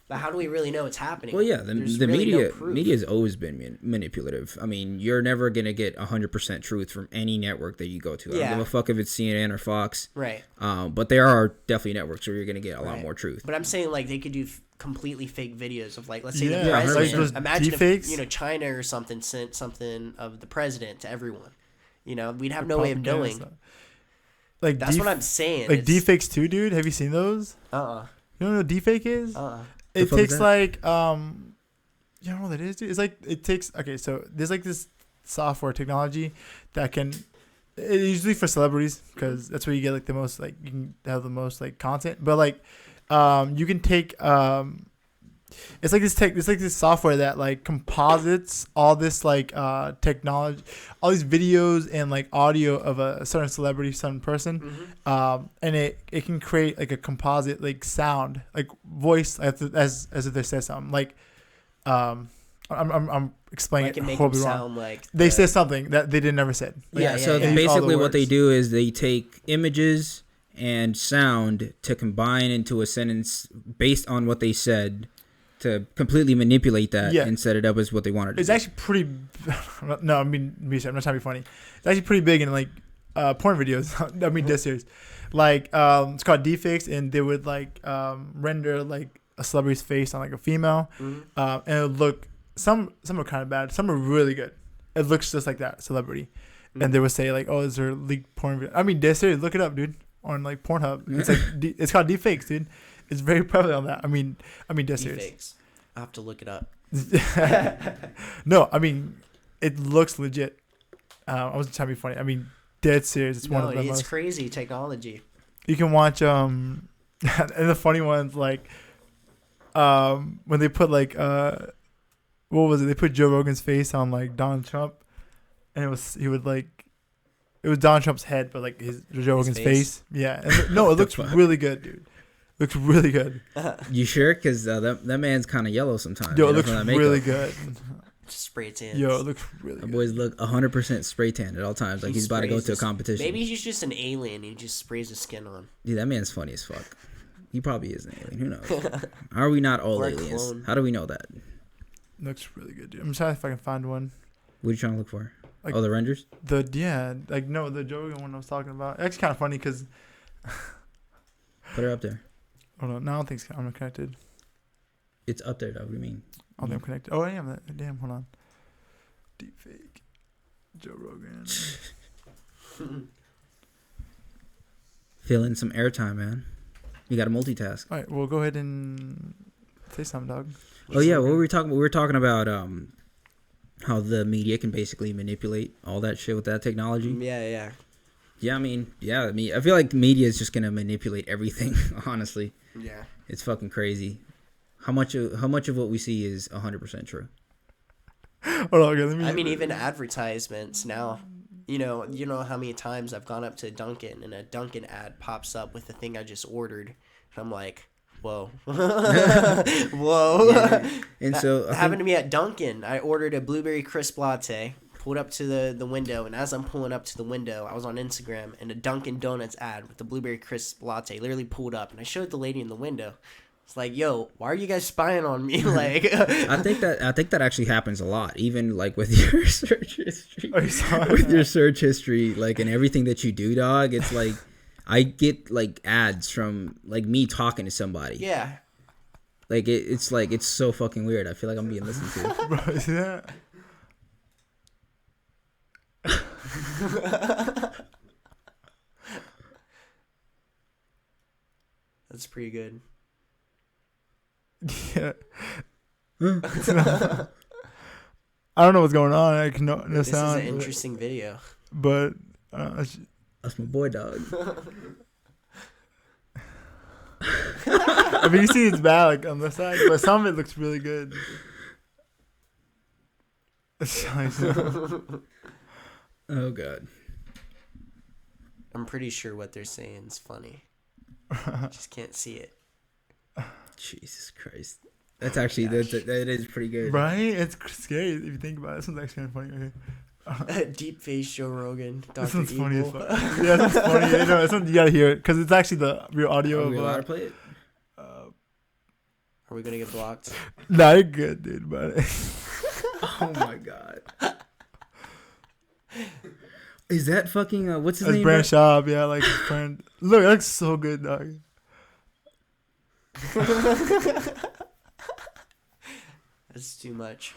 [SPEAKER 2] But how do we really know it's happening?
[SPEAKER 3] Well, yeah,
[SPEAKER 2] There's
[SPEAKER 3] the
[SPEAKER 2] really
[SPEAKER 3] media
[SPEAKER 2] no proof.
[SPEAKER 3] media's always been manipulative. I mean, you're never gonna get 100% truth from any network that you go to. I don't
[SPEAKER 2] Yeah.
[SPEAKER 3] give a fuck if it's CNN or Fox.
[SPEAKER 2] Right.
[SPEAKER 3] But there are definitely networks where you're gonna get a lot more truth.
[SPEAKER 2] But I'm saying, like, they could do completely fake videos of, like, let's say
[SPEAKER 1] Yeah,
[SPEAKER 2] the
[SPEAKER 3] like
[SPEAKER 2] president.
[SPEAKER 1] those
[SPEAKER 2] Imagine
[SPEAKER 1] deepfakes.
[SPEAKER 2] if, China or something sent something of the president to everyone. We'd have no way of knowing.
[SPEAKER 1] Like
[SPEAKER 2] That's what I'm saying.
[SPEAKER 1] Like deepfakes too, dude. Have you seen those?
[SPEAKER 2] Uh-uh.
[SPEAKER 1] You know what a deepfake is?
[SPEAKER 2] Uh-uh.
[SPEAKER 1] It
[SPEAKER 3] fuck is
[SPEAKER 1] takes
[SPEAKER 3] that?
[SPEAKER 1] like you don't know what that is, dude? It's like it takes so there's like this software technology that can it's usually for celebrities because that's where you get like the most like you can have the most like content. But like you can take it's like this software that like composites all this like technology, all these videos and like audio of a certain celebrity, certain person, and it can create like a composite like sound, like voice as if they said something. Like I'm explaining
[SPEAKER 2] Like
[SPEAKER 1] it
[SPEAKER 2] it make them
[SPEAKER 1] horribly wrong.
[SPEAKER 2] sound like
[SPEAKER 1] They said something that they didn't never said. Like,
[SPEAKER 3] Yeah, so
[SPEAKER 2] yeah.
[SPEAKER 1] Use all the
[SPEAKER 3] basically what they
[SPEAKER 1] words.
[SPEAKER 3] do is they take images and sound to combine into a sentence based on what they said to completely manipulate that and set it up as what they wanted to
[SPEAKER 1] It's
[SPEAKER 3] do.
[SPEAKER 1] actually pretty. No, I mean, I'm not trying to be funny. It's actually pretty big in like porn videos. I mean, this series. Like, it's called deepfakes, and they would like render like a celebrity's face on like a female, and it would look. Some are kind of bad. Some are really good. It looks just like that celebrity, and they would say like, "Oh, is there leaked porn video?" I mean, this series. Look it up, dude, on like Pornhub. It's like it's called deepfakes, dude. It's very prevalent on that. I mean, this series.
[SPEAKER 2] deepfakes. I'll have to look it up.
[SPEAKER 1] No, I mean, it looks legit. I wasn't trying to be funny. I mean, dead serious. It's one
[SPEAKER 2] No,
[SPEAKER 1] of the
[SPEAKER 2] it's
[SPEAKER 1] most.
[SPEAKER 2] crazy technology.
[SPEAKER 1] You can watch and the funny ones like when they put like what was it? They put Joe Rogan's face on like Donald Trump, and he would like It was Donald Trump's head, but like his Joe Rogan's face. Yeah. No, it looks
[SPEAKER 3] fuck?
[SPEAKER 1] really good, dude. Looks really good.
[SPEAKER 3] You sure? Because that man's kind of yellow sometimes.
[SPEAKER 1] Yo, it looks really good.
[SPEAKER 2] Just spray tan.
[SPEAKER 1] Yo, it looks really
[SPEAKER 3] The
[SPEAKER 1] good.
[SPEAKER 3] boys look 100% spray tan at all times. Like he's about to go to a competition.
[SPEAKER 2] Maybe he's just an alien. He just sprays his skin on.
[SPEAKER 3] Dude, that man's funny as fuck. He probably is an alien. Who knows? Are we not all
[SPEAKER 2] Or a
[SPEAKER 3] aliens?
[SPEAKER 2] clone.
[SPEAKER 3] How do we know that?
[SPEAKER 1] Looks really good, dude. I'm trying if I can find one.
[SPEAKER 3] What are you trying to look for?
[SPEAKER 1] Like-
[SPEAKER 3] the renders?
[SPEAKER 1] The Joe Rogan one I was talking about. It's kind of funny because
[SPEAKER 3] Put her up there.
[SPEAKER 1] hold on, no, I don't think I'm connected.
[SPEAKER 3] It's up there, though. What do you mean?
[SPEAKER 1] I don't think I'm connected. Oh, I am. Damn, hold on. Deepfake. Joe Rogan.
[SPEAKER 3] Fill in some airtime, man. You got to multitask.
[SPEAKER 1] All right, well, go ahead and say something, dog.
[SPEAKER 3] Oh yeah, what were we talking about? We were talking about how the media can basically manipulate all that shit with that technology.
[SPEAKER 2] Yeah.
[SPEAKER 3] I mean, I feel like media is just gonna manipulate everything. Honestly,
[SPEAKER 2] Yeah.
[SPEAKER 3] it's fucking crazy. How much of what we see is 100% true?
[SPEAKER 1] Hold on, okay, let me.
[SPEAKER 2] I mean, even advertisements now. You know how many times I've gone up to Dunkin' and a Dunkin' ad pops up with the thing I just ordered, and I'm like, whoa, whoa.
[SPEAKER 3] Yeah. And so
[SPEAKER 2] That happened to me at Dunkin'. I ordered a blueberry crisp latte, pulled up to the window, and as I'm pulling up to the window, I was on Instagram, and a Dunkin' Donuts ad with the blueberry crisp latte literally pulled up, and I showed the lady in the window. It's like, yo, why are you guys spying on me? Like,
[SPEAKER 3] I think that actually happens a lot, even like with your search history.
[SPEAKER 1] Oh, you saw it?
[SPEAKER 3] With your search history, like and everything that you do, dog. It's like I get like ads from like me talking to somebody.
[SPEAKER 2] yeah.
[SPEAKER 3] Like it's like it's so fucking weird. I feel like I'm being listened to.
[SPEAKER 1] Bro, you see that?
[SPEAKER 2] That's pretty good.
[SPEAKER 1] Yeah. I don't know what's going on. I can no
[SPEAKER 2] This
[SPEAKER 1] sound.
[SPEAKER 2] is an interesting video.
[SPEAKER 1] But
[SPEAKER 3] That's my boy, dog.
[SPEAKER 1] I mean, you see it's bad like on the side, but some of it looks really good.
[SPEAKER 3] Oh god.
[SPEAKER 2] I'm pretty sure what they're saying is funny. Just can't see it.
[SPEAKER 3] Jesus Christ. That's actually that is pretty good.
[SPEAKER 1] Right? It's scary if you think about it. This one's actually kind of funny. Okay.
[SPEAKER 2] Deep face Joe Rogan.
[SPEAKER 1] This
[SPEAKER 2] Dr.
[SPEAKER 1] one's funny as
[SPEAKER 2] Evil.
[SPEAKER 1] fuck. Yeah, this one's funny. You know, this one, you gotta hear it because it's actually the real audio
[SPEAKER 3] Are we allowed to
[SPEAKER 1] of.
[SPEAKER 3] play it?
[SPEAKER 2] Are we gonna get blocked?
[SPEAKER 1] Nah, you're good, dude. But
[SPEAKER 3] Oh my god. Is that fucking what's his
[SPEAKER 1] that's
[SPEAKER 3] name?
[SPEAKER 1] Brand
[SPEAKER 3] bro?
[SPEAKER 1] Shop, yeah, like his friend. Look, that looks so good, dog.
[SPEAKER 2] That's too much.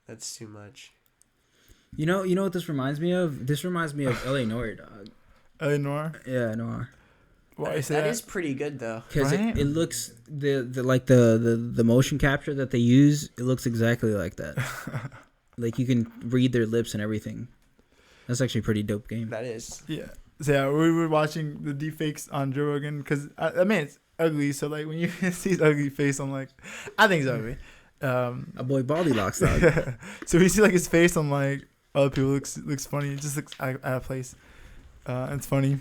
[SPEAKER 2] That's too much.
[SPEAKER 3] You know what this reminds me of? This reminds me of L.A. Noir, dog.
[SPEAKER 1] L.A. Noir.
[SPEAKER 3] Yeah, Noir.
[SPEAKER 1] Why you say
[SPEAKER 2] That
[SPEAKER 1] that?
[SPEAKER 2] is pretty good though.
[SPEAKER 3] Because
[SPEAKER 1] Right?
[SPEAKER 3] it looks the motion capture that they use, it looks exactly like that. Like you can read their lips and everything. That's actually a pretty dope game.
[SPEAKER 2] That is.
[SPEAKER 1] Yeah. So yeah, we were watching the deepfakes on Joe Rogan because I mean it's ugly. So like when you see his ugly face, I'm like, I think it's ugly.
[SPEAKER 3] A boy Baldy locks dog.
[SPEAKER 1] Yeah. So we see like his face, I'm like, other people looks funny. It just looks out of place. It's funny.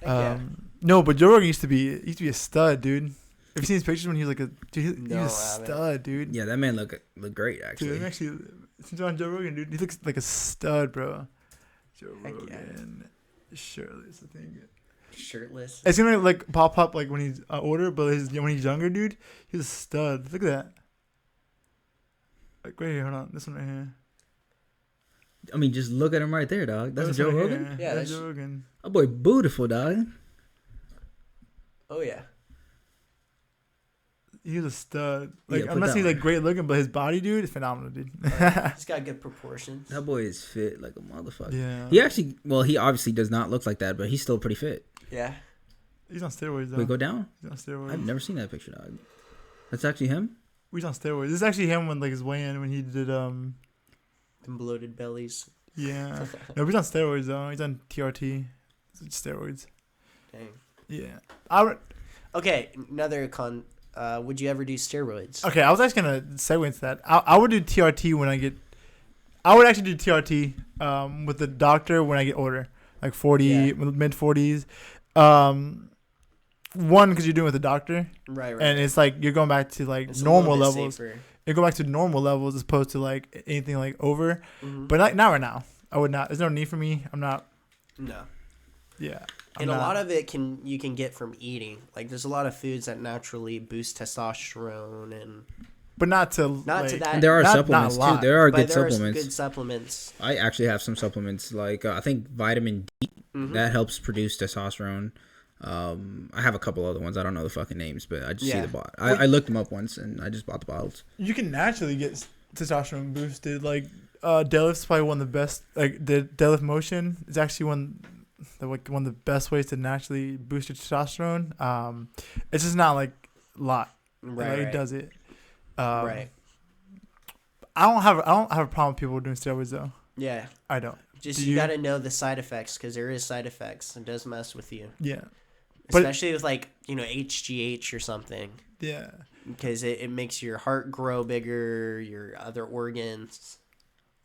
[SPEAKER 2] Yeah.
[SPEAKER 1] No, but Joe Rogan used to be a stud, dude. Have you seen his pictures when he was like a dude? He
[SPEAKER 2] No,
[SPEAKER 1] was a
[SPEAKER 2] I haven't.
[SPEAKER 1] stud, dude.
[SPEAKER 3] Yeah, that man look great
[SPEAKER 1] Dude,
[SPEAKER 3] actually.
[SPEAKER 1] I'm actually since on Joe Rogan, dude, he looks like a stud, bro. Joe
[SPEAKER 2] Heck yeah.
[SPEAKER 1] Rogan, shirtless, I think.
[SPEAKER 2] Shirtless.
[SPEAKER 1] It's gonna like pop up like when he's older, but when he's younger, dude, he's a stud. Look at that. Like right here, hold on, this one right here.
[SPEAKER 3] I mean, just look at him right there, dog. That's
[SPEAKER 1] This
[SPEAKER 3] Joe
[SPEAKER 1] one right
[SPEAKER 3] Rogan.
[SPEAKER 1] here.
[SPEAKER 2] Yeah,
[SPEAKER 1] that's
[SPEAKER 2] that's-
[SPEAKER 1] Joe Rogan.
[SPEAKER 3] A boy beautiful, dog.
[SPEAKER 2] Oh yeah.
[SPEAKER 1] He's a stud. Like
[SPEAKER 3] Yeah,
[SPEAKER 1] I'm
[SPEAKER 3] put
[SPEAKER 1] not
[SPEAKER 3] that
[SPEAKER 1] saying
[SPEAKER 3] one.
[SPEAKER 1] like great looking, but his body, dude, is phenomenal, dude.
[SPEAKER 2] He's got good proportions.
[SPEAKER 3] That boy is fit like a motherfucker.
[SPEAKER 1] Yeah.
[SPEAKER 3] He actually, well, he obviously does not look like that, but he's still pretty fit.
[SPEAKER 2] Yeah.
[SPEAKER 1] He's on steroids though.
[SPEAKER 3] Wait, go down.
[SPEAKER 1] He's on steroids.
[SPEAKER 3] I've never seen that picture, dog. That's actually him.
[SPEAKER 1] He's on steroids. This is actually him when like his weigh-in when he did
[SPEAKER 2] Them bloated bellies.
[SPEAKER 1] yeah. No, he's on steroids though. He's on TRT. It's steroids.
[SPEAKER 2] Dang.
[SPEAKER 1] Yeah.
[SPEAKER 2] Okay, another would you ever do steroids?
[SPEAKER 1] Okay, I was actually gonna segue into that. I would do TRT when I get. I would actually do TRT with the doctor when I get older, like 40, mid 40s. One, because you're doing it with the doctor,
[SPEAKER 2] right,
[SPEAKER 1] and it's like you're going back to like
[SPEAKER 2] it's
[SPEAKER 1] normal
[SPEAKER 2] a little bit
[SPEAKER 1] levels.
[SPEAKER 2] safer.
[SPEAKER 1] You go back to normal levels as opposed to like anything like over.
[SPEAKER 2] Mm-hmm.
[SPEAKER 1] But not right now. I would not. There's no need for me. I'm not.
[SPEAKER 2] No.
[SPEAKER 1] Yeah.
[SPEAKER 2] And a lot of it you can get from eating. Like there's a lot of foods that naturally boost testosterone and.
[SPEAKER 1] But not to
[SPEAKER 2] that.
[SPEAKER 3] There are
[SPEAKER 1] not
[SPEAKER 3] supplements
[SPEAKER 1] a
[SPEAKER 3] too.
[SPEAKER 1] lot,
[SPEAKER 3] There are
[SPEAKER 2] But
[SPEAKER 3] good
[SPEAKER 2] there are
[SPEAKER 3] supplements.
[SPEAKER 2] good supplements.
[SPEAKER 3] I actually have some supplements like I think vitamin D that helps produce testosterone. I have a couple other ones. I don't know the fucking names, but I just see the bottle. I looked them up once and I just bought the bottles.
[SPEAKER 1] You can naturally get testosterone boosted. Like deadlift's probably one of the best. Like the deadlift motion is actually one of the best ways to naturally boost your testosterone. It's just not like a lot.
[SPEAKER 2] Right.
[SPEAKER 1] It does it.
[SPEAKER 2] Right.
[SPEAKER 1] I don't have a problem with people doing steroids though.
[SPEAKER 2] Yeah.
[SPEAKER 1] I don't.
[SPEAKER 2] Just
[SPEAKER 1] Do
[SPEAKER 2] you
[SPEAKER 1] you?
[SPEAKER 2] got to know the side effects because there is side effects. It does mess with you.
[SPEAKER 1] Yeah. But-
[SPEAKER 2] Especially with like, HGH or something.
[SPEAKER 1] Yeah.
[SPEAKER 2] Because it makes your heart grow bigger, your other organs,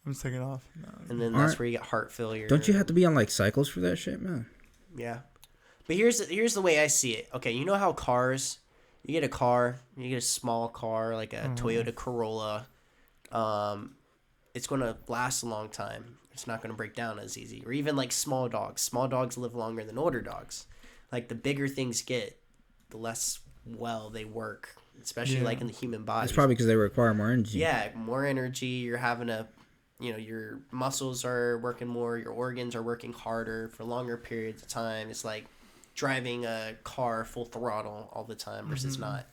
[SPEAKER 1] I'm just taking it off. No.
[SPEAKER 2] and then that's where you get heart failure.
[SPEAKER 3] Don't you have to be on like cycles for that shit, man?
[SPEAKER 2] Yeah. But here's the way I see it. Okay, you know how cars, you get a car, you get a small car like a Toyota Corolla, it's going to last a long time. It's not going to break down as easy. Or even like small dogs. Small dogs live longer than older dogs. Like the bigger things get, the less well they work, especially like in the human body.
[SPEAKER 3] It's probably because they require more energy.
[SPEAKER 2] Yeah, more energy. You're having your muscles are working more. Your organs are working harder for longer periods of time. It's like driving a car full throttle all the time versus not.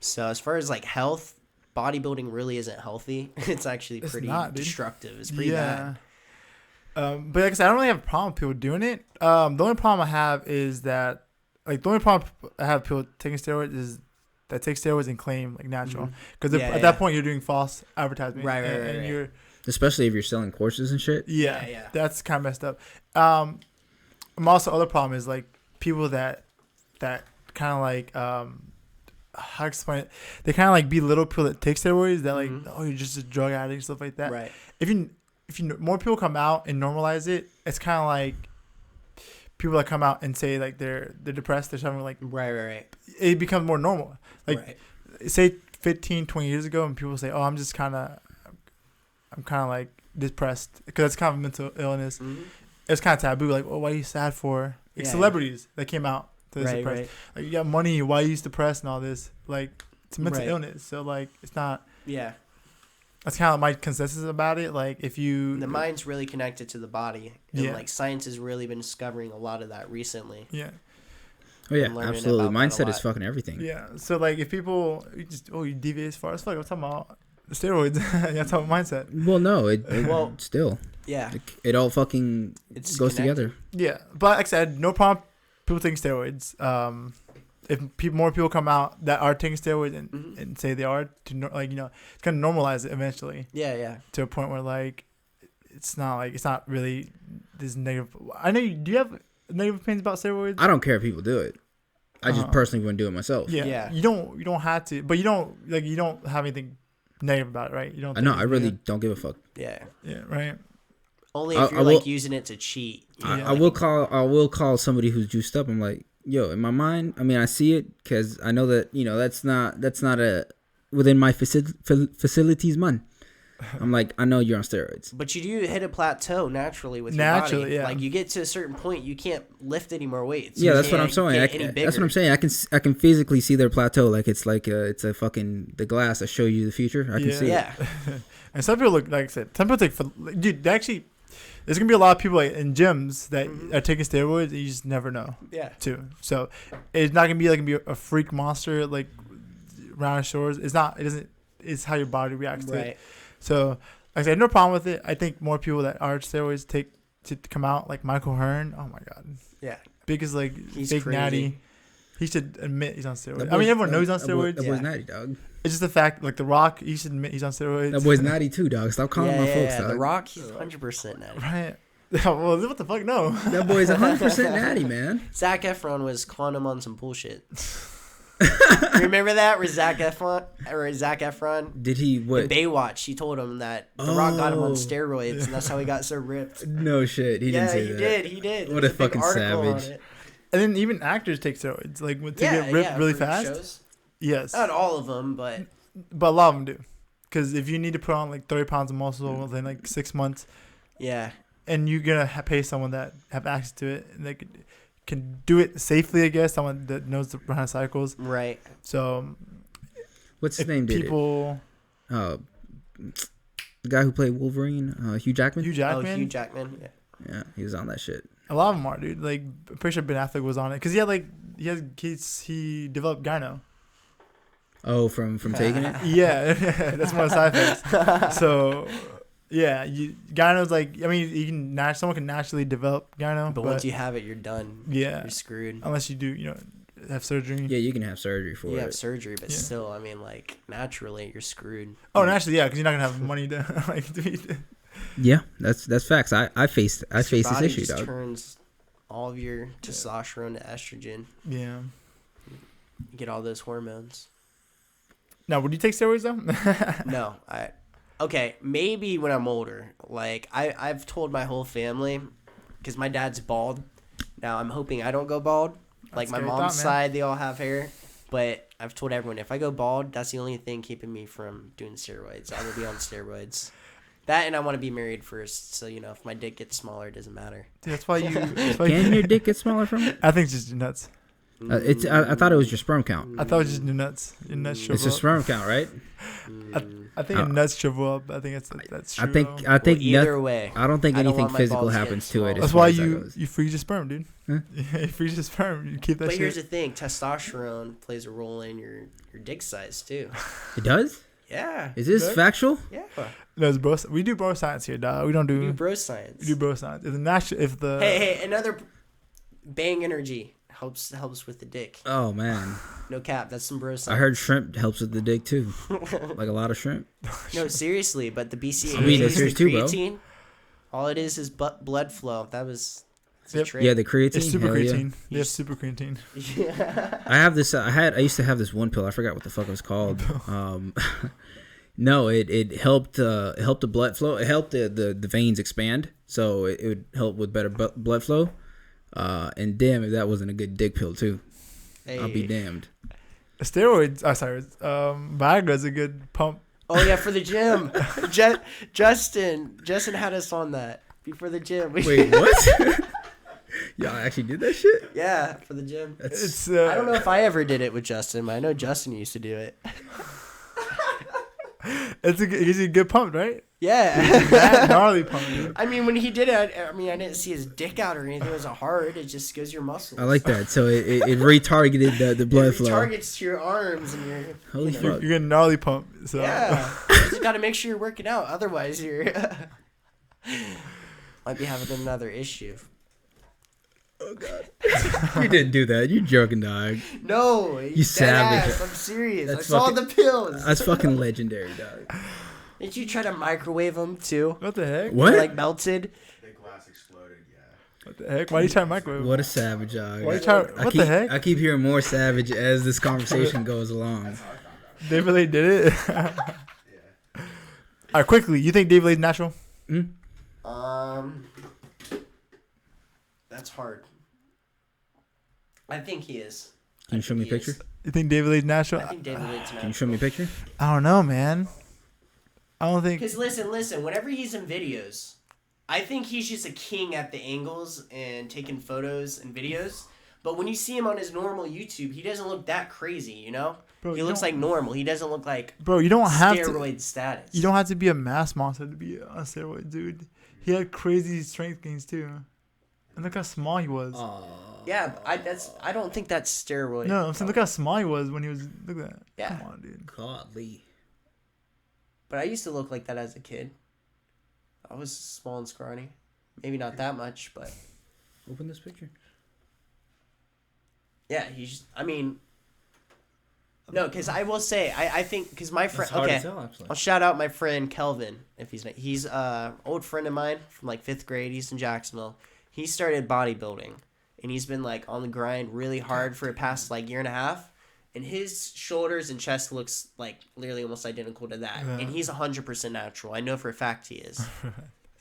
[SPEAKER 2] So as far as like health, bodybuilding really isn't healthy. It's actually pretty destructive. It's pretty bad.
[SPEAKER 1] But like I said, I don't really have a problem with people doing it. The only problem I have is that, like, the only problem I have with people taking steroids is that take steroids and claim like natural, because at that point you're doing false advertisement, and you're,
[SPEAKER 3] especially if you're selling courses and shit.
[SPEAKER 1] Yeah. That's kind of messed up. Also, other problem is like people that kind of like how to explain it? They kind of like belittle people that take steroids. That like, oh, you're just a drug addict and stuff like that.
[SPEAKER 2] Right.
[SPEAKER 1] If you more people come out and normalize it, it's kind of like people that come out and say like they're depressed, they're having like
[SPEAKER 2] right.
[SPEAKER 1] It becomes more normal. Like say 15, 20 years ago, and people say, oh, I'm kind of like depressed because it's kind of a mental illness. It's kind of taboo. Like, oh, what are you sad for? Like celebrities that came out to depressed. Right. Like, you got money, why are you depressed and all this? Like, it's a mental illness. So like, it's not.
[SPEAKER 2] Yeah.
[SPEAKER 1] That's kind of my consensus about it. Like, if you...
[SPEAKER 2] The mind's really connected to the body. And, like, science has really been discovering a lot of that recently.
[SPEAKER 1] Yeah.
[SPEAKER 3] Oh, yeah, absolutely. Mindset is fucking everything.
[SPEAKER 1] Yeah. So, like, if people... you deviate as far as fuck. I'm talking about steroids. You're talking about mindset.
[SPEAKER 3] Well, no. Still.
[SPEAKER 2] Yeah.
[SPEAKER 3] It all fucking goes together.
[SPEAKER 1] Yeah. But, like I said, no problem people taking steroids. If more people come out that are taking steroids and say they are, to it's gonna normalize it eventually.
[SPEAKER 2] Yeah.
[SPEAKER 1] To a point where like, it's not really this negative. I know. Do you have negative opinions about steroids?
[SPEAKER 3] I don't care if people do it. I just personally wouldn't do it myself.
[SPEAKER 1] Yeah. You don't have to, but you don't have anything negative about it, right? You don't.
[SPEAKER 3] No, I really don't give a fuck.
[SPEAKER 2] Yeah.
[SPEAKER 1] Yeah. Right.
[SPEAKER 2] Only if you're like using it to cheat.
[SPEAKER 3] I will call somebody who's juiced up. I'm like, yo, in my mind, I mean, I see it because I know that, that's not a within my facilities, man. I'm like, I know you're on steroids.
[SPEAKER 2] But you do hit a plateau naturally with your body.
[SPEAKER 1] Yeah.
[SPEAKER 2] Like, you get to a certain point, you can't lift any more weights.
[SPEAKER 3] Yeah, that's what I'm saying. That's what I'm saying. I can physically see their plateau. Like, it's a fucking the glass that show you the future. I can see it.
[SPEAKER 1] And some people look, like I said, some people take, dude, actually, there's going to be a lot of people like in gyms that are taking steroids and you just never know.
[SPEAKER 2] Yeah.
[SPEAKER 1] Too. So it's not going to be a freak monster like round shores. It's not, it doesn't, it's how your body reacts to it. So like I said, no problem with it. I think more people that are steroids to come out, like Michael Hearn. Oh my God.
[SPEAKER 2] Yeah.
[SPEAKER 1] Biggest like
[SPEAKER 2] he's
[SPEAKER 1] fake
[SPEAKER 2] crazy. Natty.
[SPEAKER 1] He should admit he's on steroids. I mean, everyone knows he's on steroids.
[SPEAKER 3] That boy's natty, dog.
[SPEAKER 1] It's just the fact, like The Rock, he should admit he's on steroids.
[SPEAKER 3] That boy's natty too, dog. Stop calling my folks, dog.
[SPEAKER 2] The Rock, he's 100% natty.
[SPEAKER 1] Right. Well, what the fuck? No.
[SPEAKER 3] That boy's 100% natty, man.
[SPEAKER 2] Zac Efron was calling him on some bullshit. Remember that? Where Zac Efron
[SPEAKER 3] Did he
[SPEAKER 2] in
[SPEAKER 3] what?
[SPEAKER 2] Baywatch, he told him that The Rock got him on
[SPEAKER 3] Oh.
[SPEAKER 2] steroids, and that's how he got so ripped.
[SPEAKER 3] No shit. He didn't say that.
[SPEAKER 2] He did.
[SPEAKER 3] What
[SPEAKER 2] There's
[SPEAKER 3] a
[SPEAKER 2] big
[SPEAKER 3] fucking
[SPEAKER 2] article on
[SPEAKER 3] savage.
[SPEAKER 2] it.
[SPEAKER 1] And then even actors take steroids, like to get ripped really
[SPEAKER 2] for
[SPEAKER 1] fast.
[SPEAKER 2] shows.
[SPEAKER 1] Yes,
[SPEAKER 2] Not all of them, but
[SPEAKER 1] but a lot of them do. Because if you need to put on like 30 pounds of muscle within like 6 months,
[SPEAKER 2] yeah.
[SPEAKER 1] and you're gonna pay someone that have access to it and they can do it safely, I guess, someone that knows the behind cycles.
[SPEAKER 2] Right.
[SPEAKER 1] So
[SPEAKER 3] What's his
[SPEAKER 1] if
[SPEAKER 3] name? Did it?
[SPEAKER 1] people,
[SPEAKER 3] The guy who played Wolverine, Hugh Jackman.
[SPEAKER 1] Hugh Jackman,
[SPEAKER 2] Hugh Jackman. Yeah.
[SPEAKER 3] Yeah, he was on that shit.
[SPEAKER 1] a lot of them are, dude. Like, I'm pretty sure Ben Affleck was on it because he developed gyno.
[SPEAKER 3] Oh, from taking it.
[SPEAKER 1] Yeah, that's one of the side effects. So, yeah, gyno's like, I mean, someone can naturally develop gyno,
[SPEAKER 2] But once you have it, you're done.
[SPEAKER 1] yeah,
[SPEAKER 2] You're screwed.
[SPEAKER 1] unless you do, have surgery.
[SPEAKER 3] Yeah, you can have surgery for
[SPEAKER 2] You have
[SPEAKER 3] it.
[SPEAKER 2] surgery, but
[SPEAKER 1] Yeah.
[SPEAKER 2] still, I mean, like, naturally, you're screwed.
[SPEAKER 1] Oh, naturally, yeah, because you're not gonna have money to like.
[SPEAKER 3] Yeah, that's facts. I faced
[SPEAKER 2] Your
[SPEAKER 3] this
[SPEAKER 2] body
[SPEAKER 3] issue,
[SPEAKER 2] just
[SPEAKER 3] dog.
[SPEAKER 2] turns all of your testosterone to estrogen.
[SPEAKER 1] Yeah.
[SPEAKER 2] You get all those hormones.
[SPEAKER 1] Now, would you take steroids though?
[SPEAKER 2] No, okay, maybe when I'm older. Like I've told my whole family, because my dad's bald. Now I'm hoping I don't go bald. Like my
[SPEAKER 1] Scary
[SPEAKER 2] mom's
[SPEAKER 1] thought, man.
[SPEAKER 2] side, they all have hair, but I've told everyone if I go bald, that's the only thing keeping me from doing steroids. I will be on steroids. That and I want to be married first, so if my dick gets smaller, it doesn't matter.
[SPEAKER 1] Dude, that's why you.
[SPEAKER 3] Can your dick get smaller from it?
[SPEAKER 1] I think it's just your nuts.
[SPEAKER 3] It's. I thought it was your sperm count.
[SPEAKER 1] I thought it was just your nuts. Your nuts shrivel
[SPEAKER 3] It's a
[SPEAKER 1] up.
[SPEAKER 3] sperm count, right?
[SPEAKER 1] I think your nuts shrivel up. I think that's true.
[SPEAKER 3] I think.
[SPEAKER 1] though.
[SPEAKER 3] I think.
[SPEAKER 2] Either way,
[SPEAKER 3] I don't think
[SPEAKER 2] I don't
[SPEAKER 3] anything
[SPEAKER 2] want my
[SPEAKER 3] physical
[SPEAKER 2] balls
[SPEAKER 3] happens
[SPEAKER 2] getting
[SPEAKER 3] to it.
[SPEAKER 2] small.
[SPEAKER 3] as
[SPEAKER 1] That's
[SPEAKER 3] far
[SPEAKER 1] why
[SPEAKER 3] as that
[SPEAKER 1] you
[SPEAKER 3] goes.
[SPEAKER 1] freeze your sperm, dude.
[SPEAKER 3] Huh?
[SPEAKER 1] Yeah, you freeze your sperm. You keep that
[SPEAKER 2] but
[SPEAKER 1] shit.
[SPEAKER 2] here's the thing: testosterone plays a role in your dick size too.
[SPEAKER 3] It does.
[SPEAKER 2] Yeah,
[SPEAKER 3] Is this
[SPEAKER 1] Good.
[SPEAKER 3] factual?
[SPEAKER 2] yeah.
[SPEAKER 1] No, it's bro. We do bro science here, dog. We don't do.
[SPEAKER 2] You do bro science.
[SPEAKER 1] We do bro science. If the
[SPEAKER 2] Hey, another bang energy helps with the dick.
[SPEAKER 3] Oh man,
[SPEAKER 2] No cap, that's some bro science.
[SPEAKER 3] I heard shrimp helps with the dick too. Like a lot of shrimp.
[SPEAKER 2] No, seriously, but the BCAAs,
[SPEAKER 3] I mean, that's
[SPEAKER 2] the
[SPEAKER 3] serious too, bro.
[SPEAKER 2] creatine, all it is blood flow. It's a
[SPEAKER 1] Yep.
[SPEAKER 2] trick.
[SPEAKER 3] Yeah, the creatine.
[SPEAKER 1] it's super
[SPEAKER 3] hell yeah.
[SPEAKER 1] creatine. They have super creatine.
[SPEAKER 2] Yeah.
[SPEAKER 3] I have this. I used to have this one pill. I forgot what the fuck it was called. No, it helped. Helped the blood flow. It helped the veins expand, so it would help with better blood flow. And damn, if that wasn't a good dick pill too. I'll be
[SPEAKER 2] Hey.
[SPEAKER 3] damned.
[SPEAKER 1] Steroids. Sorry. Viagra's a good pump.
[SPEAKER 2] Oh yeah, for the gym. Justin had us on that before the gym.
[SPEAKER 3] Wait, what? Y'all actually did that shit?
[SPEAKER 2] Yeah, for the gym.
[SPEAKER 3] That's
[SPEAKER 1] It's.
[SPEAKER 2] I don't know if I ever did it with Justin, but I know Justin used to do it.
[SPEAKER 1] It gives you a good pump, right?
[SPEAKER 2] Yeah.
[SPEAKER 1] That gnarly pump, dude.
[SPEAKER 2] I mean, when he did it, I didn't see his dick out or anything. It wasn't hard. It just goes your muscles.
[SPEAKER 3] I like that. So it retargeted the blood
[SPEAKER 2] It
[SPEAKER 3] flow.
[SPEAKER 2] targets to your arms and your.
[SPEAKER 3] Holy
[SPEAKER 2] you know.
[SPEAKER 3] fuck.
[SPEAKER 1] You're getting gnarly pump. So.
[SPEAKER 2] Yeah. You just got to make sure you're working out. Otherwise, you're. Might be having another issue.
[SPEAKER 3] Oh god. You didn't do that. You joking, dog.
[SPEAKER 2] No.
[SPEAKER 3] You savage.
[SPEAKER 2] Ass. I'm serious.
[SPEAKER 3] That's
[SPEAKER 2] I saw
[SPEAKER 3] fucking-
[SPEAKER 2] the pills.
[SPEAKER 3] That's fucking legendary, dog.
[SPEAKER 2] Did you try to microwave them too?
[SPEAKER 1] What the heck?
[SPEAKER 3] What?
[SPEAKER 2] They're, like melted.
[SPEAKER 4] The glass exploded, yeah.
[SPEAKER 1] What the heck? Why are you trying to microwave?
[SPEAKER 3] What a savage, dog.
[SPEAKER 1] Why you trying?
[SPEAKER 3] I
[SPEAKER 1] What
[SPEAKER 3] keep,
[SPEAKER 1] the heck?
[SPEAKER 3] I keep hearing more savage as this conversation goes along.
[SPEAKER 1] They really did it. All right, quickly. You think Dave Lane's natural?
[SPEAKER 2] That's hard. I think he is.
[SPEAKER 3] Can you show me a
[SPEAKER 2] He is.
[SPEAKER 3] picture?
[SPEAKER 1] You think David Lane's natural?
[SPEAKER 2] I think David Lane's
[SPEAKER 3] Can you
[SPEAKER 2] natural.
[SPEAKER 3] show me a picture?
[SPEAKER 1] I don't know, man. I don't think.
[SPEAKER 2] Because listen. Whenever he's in videos, I think he's just a king at the angles and taking photos and videos. But when you see him on his normal YouTube, he doesn't look that crazy, you know?
[SPEAKER 1] Bro,
[SPEAKER 2] He
[SPEAKER 1] you
[SPEAKER 2] looks
[SPEAKER 1] don't-
[SPEAKER 2] like normal. He doesn't look like
[SPEAKER 1] Bro, you don't have to.
[SPEAKER 2] steroid status.
[SPEAKER 1] You don't have to be a mass monster to be on steroids, dude. He had crazy strength gains too, and look how small he was.
[SPEAKER 2] Yeah, but I don't think that's steroid.
[SPEAKER 1] No, I'm saying look how small he was when he was. Look at that.
[SPEAKER 2] Yeah.
[SPEAKER 1] Come on, dude.
[SPEAKER 3] Godly.
[SPEAKER 2] But I used to look like that as a kid. I was small and scrawny. Maybe not that much, but
[SPEAKER 3] Open this picture.
[SPEAKER 2] yeah, no, because I will say, I think, because my friend, okay, I'll shout out my friend Kelvin, if he's a old friend of mine from like 5th grade. He's in Jacksonville. He started bodybuilding, and he's been like on the grind really hard for the past like year and a half, and his shoulders and chest looks like literally almost identical to that.
[SPEAKER 1] Yeah.
[SPEAKER 2] And he's 100% natural. I know for a fact he is.